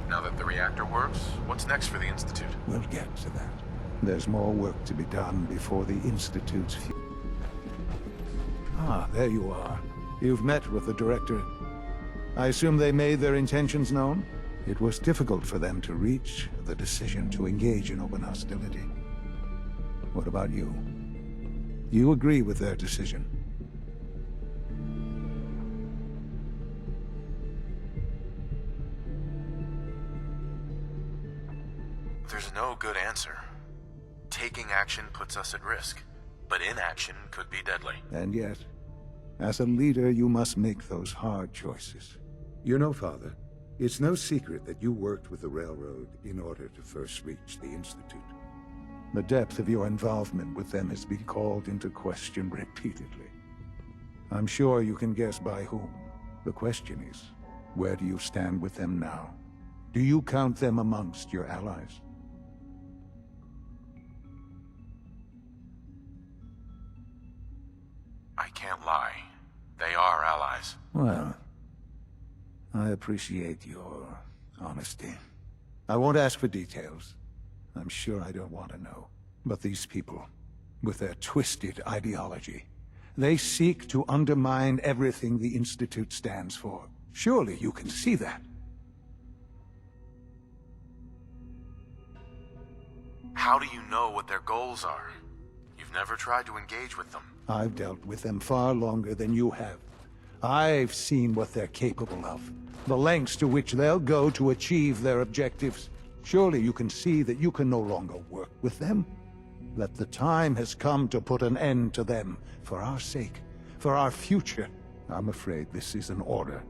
Now that the reactor works, what's next for the Institute? We'll get to that. There's more work to be done before the Institute's future. Ah, there you are. You've met with the director. I assume they made their intentions known? It was difficult for them to reach the decision to engage in open hostility. What about you? You agree with their decision? There's no good answer. Taking action puts us at risk, but inaction could be deadly. And yet, as a leader, you must make those hard choices. You know, Father, it's no secret that you worked with the Railroad in order to first reach the Institute. The depth of your involvement with them has been called into question repeatedly. I'm sure you can guess by whom. The question is, where do you stand with them now? Do you count them amongst your allies? lie. They are allies. Well, I appreciate your honesty. I won't ask for details. I'm sure I don't want to know. But these people, with their twisted ideology, they seek to undermine everything the Institute stands for. Surely you can see that. How do you know what their goals are? You've never tried to engage with them. I've dealt with them far longer than you have. I've seen what they're capable of, the lengths to which they'll go to achieve their objectives. Surely you can see that you can no longer work with them. That the time has come to put an end to them, for our sake, for our future. I'm afraid this is an order.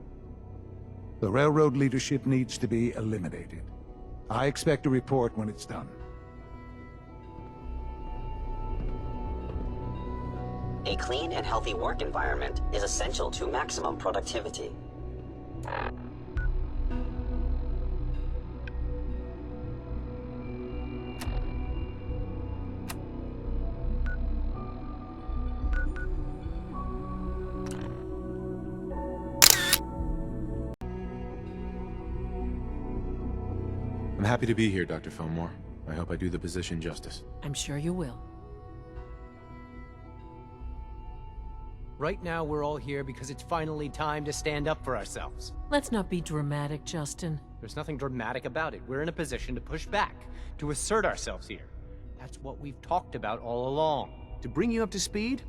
The Railroad leadership needs to be eliminated. I expect a report when it's done. A clean and healthy work environment is essential to maximum productivity. I'm happy to be here, Dr. Fillmore. I hope I do the position justice. I'm sure you will. Right now, we're all here because it's finally time to stand up for ourselves. Let's not be dramatic, Justin. There's nothing dramatic about it. We're in a position to push back, to assert ourselves here. That's what we've talked about all along. To bring you up to speed,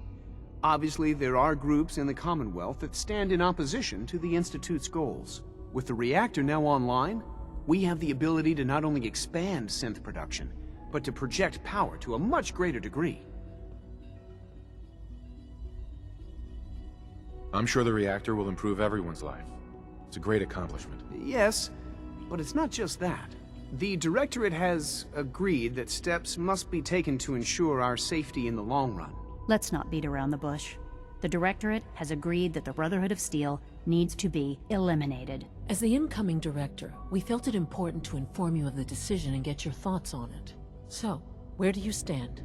obviously there are groups in the Commonwealth that stand in opposition to the Institute's goals. With the reactor now online, we have the ability to not only expand synth production, but to project power to a much greater degree. I'm sure the reactor will improve everyone's life. It's a great accomplishment. Yes, but it's not just that. The Directorate has agreed that steps must be taken to ensure our safety in the long run. Let's not beat around the bush. The Directorate has agreed that the Brotherhood of Steel needs to be eliminated. As the incoming director, we felt it important to inform you of the decision and get your thoughts on it. So, where do you stand?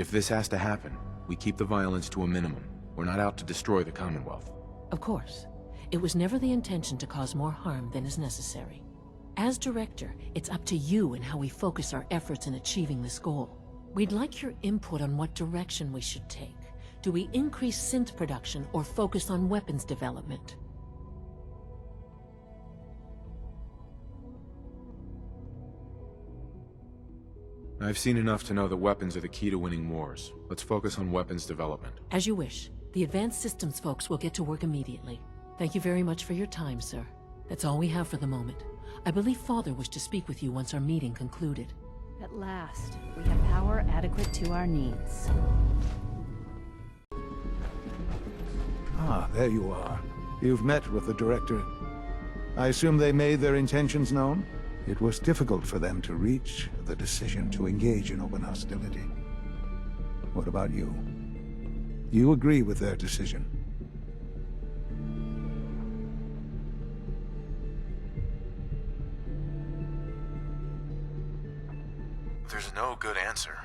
If this has to happen, we keep the violence to a minimum. We're not out to destroy the Commonwealth. Of course. It was never the intention to cause more harm than is necessary. As director, it's up to you and how we focus our efforts in achieving this goal. We'd like your input on what direction we should take. Do we increase synth production or focus on weapons development? I've seen enough to know that weapons are the key to winning wars. Let's focus on weapons development. As you wish. The Advanced Systems folks will get to work immediately. Thank you very much for your time, sir. That's all we have for the moment. I believe Father wished to speak with you once our meeting concluded. At last, we have power adequate to our needs. Ah, there you are. You've met with the Directorate. I assume they made their intentions known? It was difficult for them to reach the decision to engage in open hostility. What about you? You agree with their decision? There's no good answer.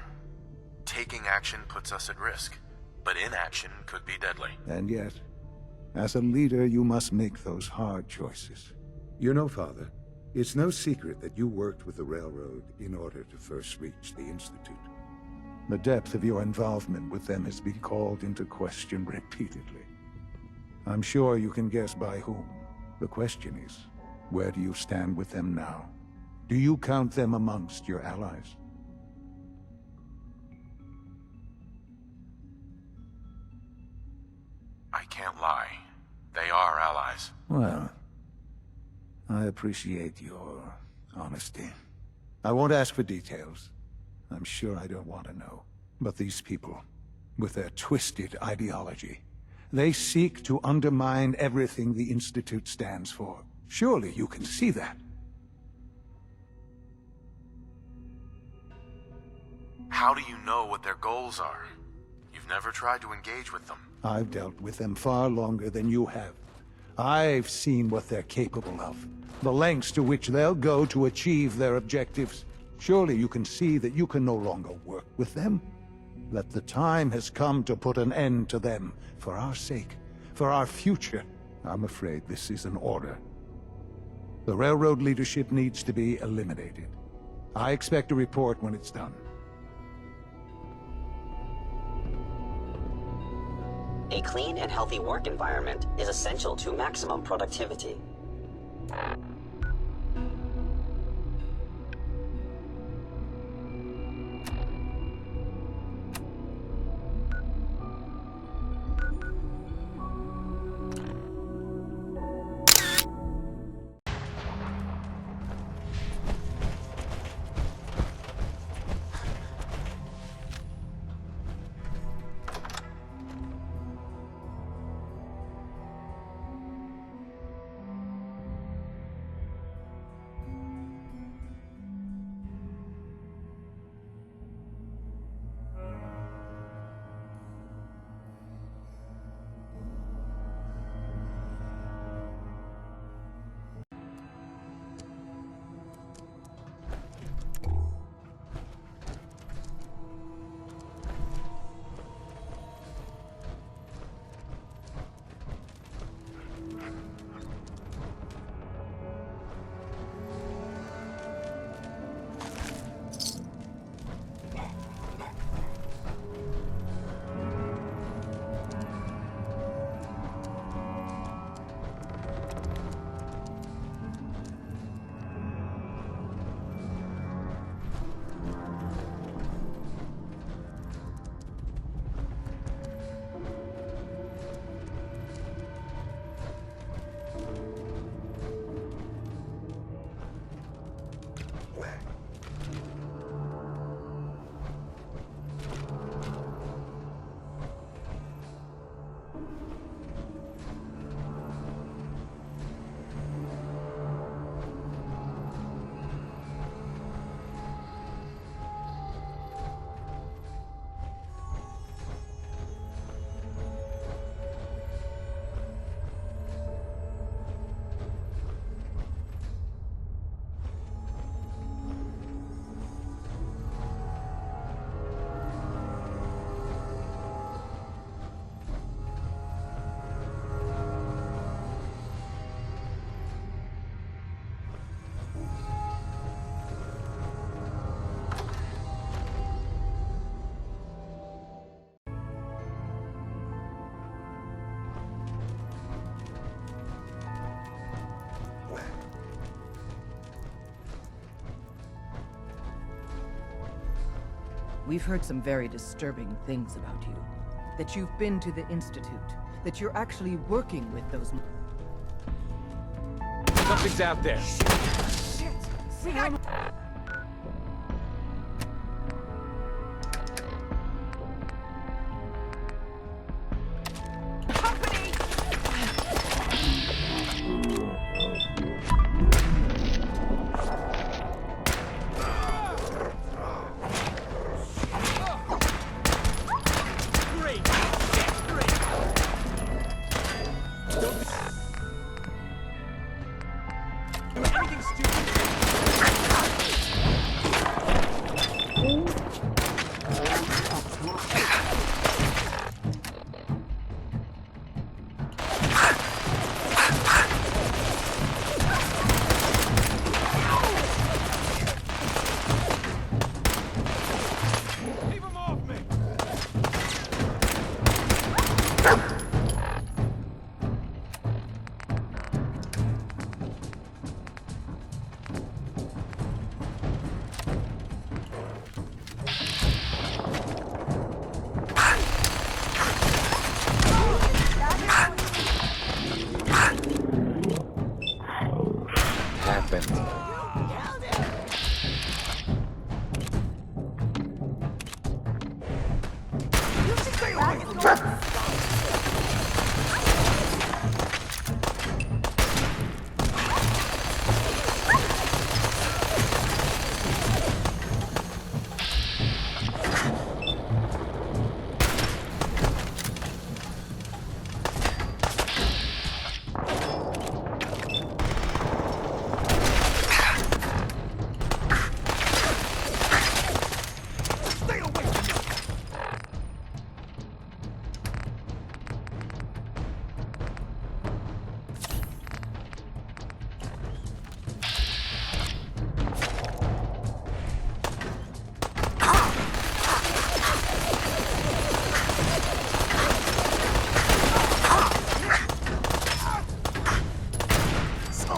Taking action puts us at risk, but inaction could be deadly. And yet, as a leader, you must make those hard choices. You know, Father, it's no secret that you worked with the Railroad in order to first reach the Institute. The depth of your involvement with them has been called into question repeatedly. I'm sure you can guess by whom. The question is, where do you stand with them now? Do you count them amongst your allies? I can't lie. They are allies. Well, I appreciate your honesty. I won't ask for details. I'm sure I don't want to know. But these people, with their twisted ideology, they seek to undermine everything the Institute stands for. Surely you can see that. How do you know what their goals are? You've never tried to engage with them. I've dealt with them far longer than you have. I've seen what they're capable of. The lengths to which they'll go to achieve their objectives. Surely you can see that you can no longer work with them. That the time has come to put an end to them. For our sake. For our future. I'm afraid this is an order. The railroad leadership needs to be eliminated. I expect a report when it's done. A clean and healthy work environment is essential to maximum productivity. We've heard some very disturbing things about you. That you've been to the Institute. That you're actually working with those... Something's out there. Shit! We got...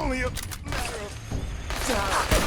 only a matter of time.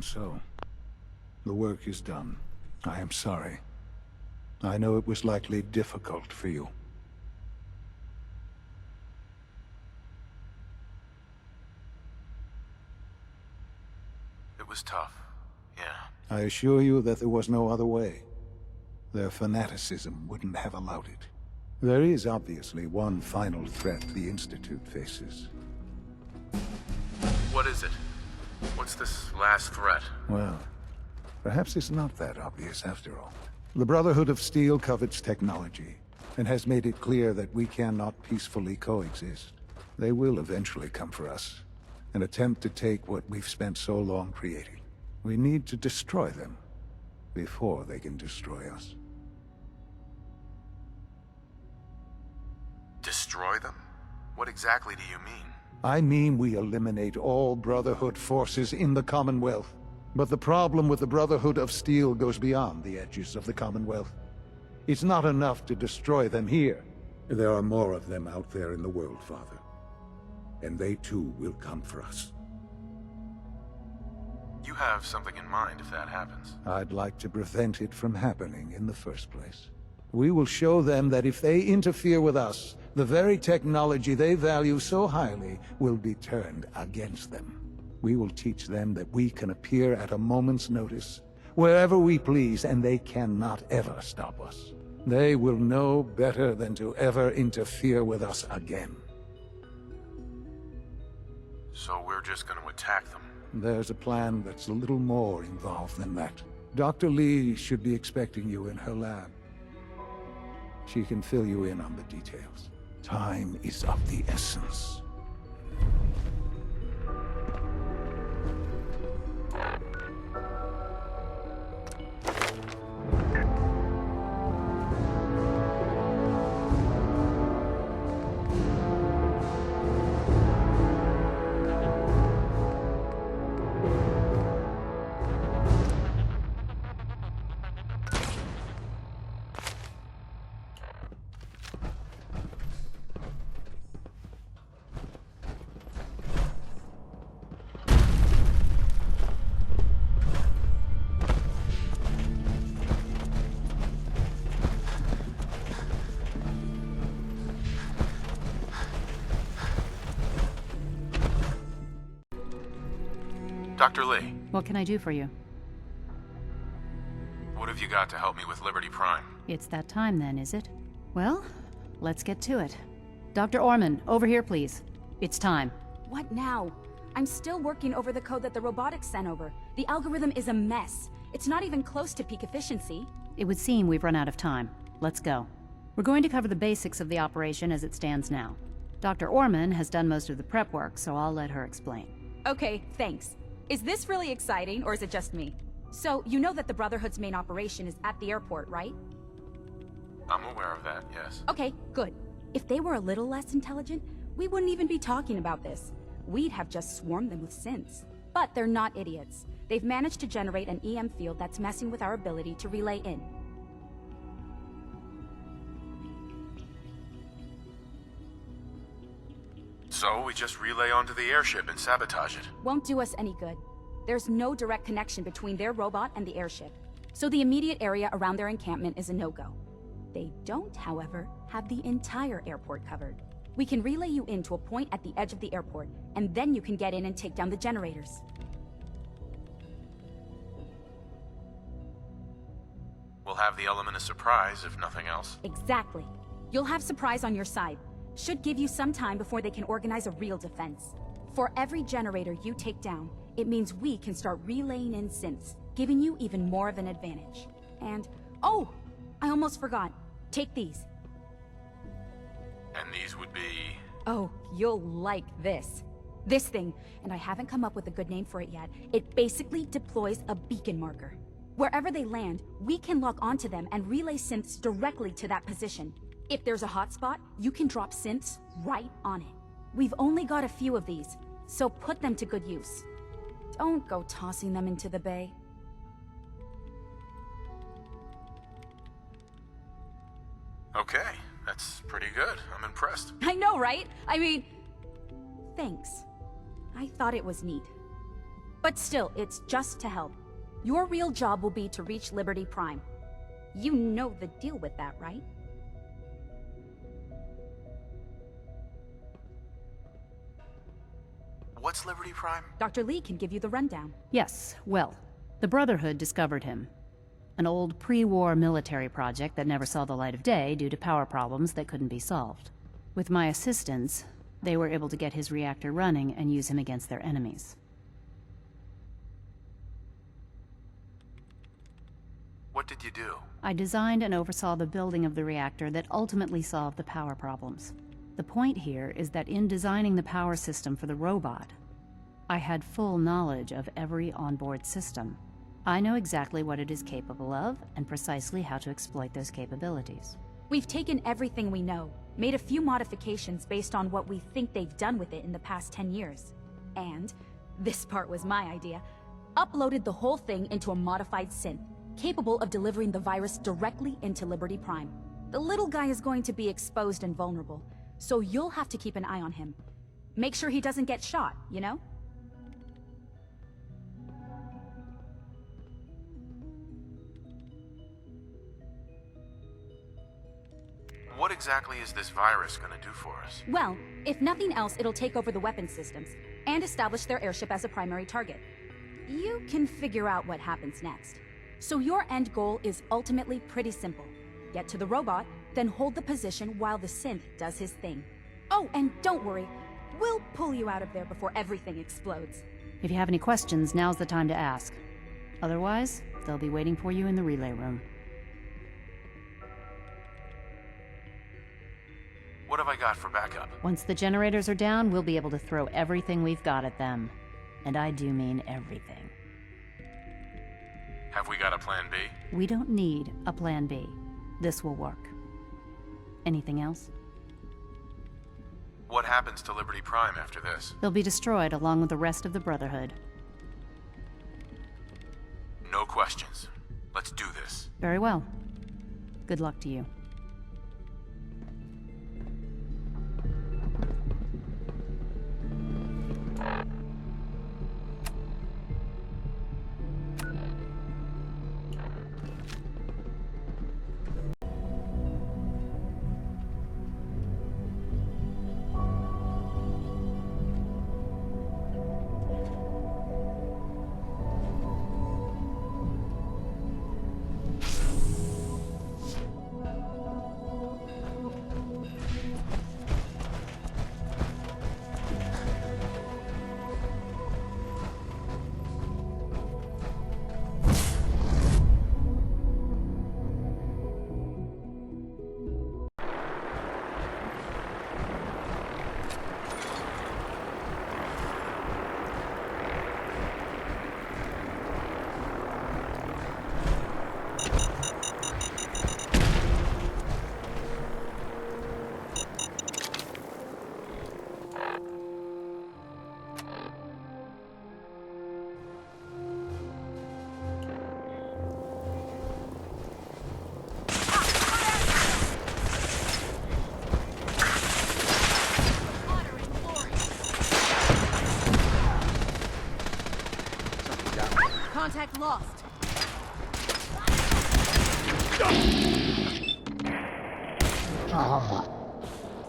So, the work is done. I am sorry. I know it was likely difficult for you. It was tough, yeah. I assure you that there was no other way. Their fanaticism wouldn't have allowed it. There is obviously one final threat the Institute faces. What is it? What's this last threat? Well, perhaps it's not that obvious after all. The Brotherhood of Steel covets technology, and has made it clear that we cannot peacefully coexist. They will eventually come for us, and attempt to take what we've spent so long creating. We need to destroy them, before they can destroy us. Destroy them? What exactly do you mean? I mean we eliminate all Brotherhood forces in the Commonwealth. But the problem with the Brotherhood of Steel goes beyond the edges of the Commonwealth. It's not enough to destroy them here. There are more of them out there in the world, Father. And they too will come for us. You have something in mind if that happens. I'd like to prevent it from happening in the first place. We will show them that if they interfere with us, the very technology they value so highly will be turned against them. We will teach them that we can appear at a moment's notice, wherever we please, and they cannot ever stop us. They will know better than to ever interfere with us again. So we're just going to attack them? There's a plan that's a little more involved than that. Dr. Lee should be expecting you in her lab. She can fill you in on the details. Time is of the essence. Dr. Lee, What can I do for you? what have you got to help me with Liberty Prime? It's that time then, is it? Well, let's get to it. Dr. Orman, over here, please. It's time. What now? I'm still working over the code that the robotics sent over. The algorithm is a mess. It's not even close to peak efficiency. It would seem we've run out of time. Let's go. We're going to cover the basics of the operation as it stands now. Dr. Orman has done most of the prep work, so I'll let her explain. Okay, thanks. Is this really exciting, or is it just me? So, you know that the Brotherhood's main operation is at the airport, right? I'm aware of that, yes. Okay, good. If they were a little less intelligent, we wouldn't even be talking about this. We'd have just swarmed them with synths. But they're not idiots. They've managed to generate an EM field that's messing with our ability to relay in. So we just relay onto the airship and sabotage it. Won't do us any good. There's no direct connection between their robot and the airship, so the immediate area around their encampment is a no-go. They don't, however, have the entire airport covered. We can relay you in to a point at the edge of the airport, and then you can get in and take down the generators. We'll have the element of surprise, if nothing else. Exactly. You'll have surprise on your side. Should give you some time before they can organize a real defense. For every generator you take down, it means we can start relaying in synths, giving you even more of an advantage. And, oh, I almost forgot. Take these. And these would be... Oh, you'll like this. This thing, and I haven't come up with a good name for it yet, it basically deploys a beacon marker. Wherever they land, we can lock onto them and relay synths directly to that position. If there's a hotspot, you can drop synths right on it. We've only got a few of these, so put them to good use. Don't go tossing them into the bay. Okay, that's pretty good. I'm impressed. I know, right? I mean, thanks. I thought it was neat. But still, it's just to help. Your real job will be to reach Liberty Prime. You know the deal with that, right? What's Liberty Prime? Dr. Lee can give you the rundown. Yes, well, the Brotherhood discovered him. An old pre-war military project that never saw the light of day due to power problems that couldn't be solved. With my assistance, they were able to get his reactor running and use him against their enemies. What did you do? I designed and oversaw the building of the reactor that ultimately solved the power problems. The point here is that in designing the power system for the robot, I had full knowledge of every onboard system. I know exactly what it is capable of, and precisely how to exploit those capabilities. We've taken everything we know, made a few modifications based on what we think they've done with it in the past 10 years. And, this part was my idea, uploaded the whole thing into a modified synth, capable of delivering the virus directly into Liberty Prime. The little guy is going to be exposed and vulnerable, so you'll have to keep an eye on him. Make sure he doesn't get shot, you know? What exactly is this virus gonna do for us? Well, if nothing else, it'll take over the weapon systems, and establish their airship as a primary target. You can figure out what happens next. So your end goal is ultimately pretty simple. Get to the robot, then hold the position while the synth does his thing. Oh, and don't worry, we'll pull you out of there before everything explodes. If you have any questions, now's the time to ask. Otherwise, they'll be waiting for you in the relay room. What have I got for backup? Once the generators are down, we'll be able to throw everything we've got at them. And I do mean everything. Have we got a plan B? We don't need a plan B. This will work. Anything else? What happens to Liberty Prime after this? They'll be destroyed along with the rest of the Brotherhood. No questions. Let's do this. Very well. Good luck to you. Contact lost.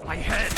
My head!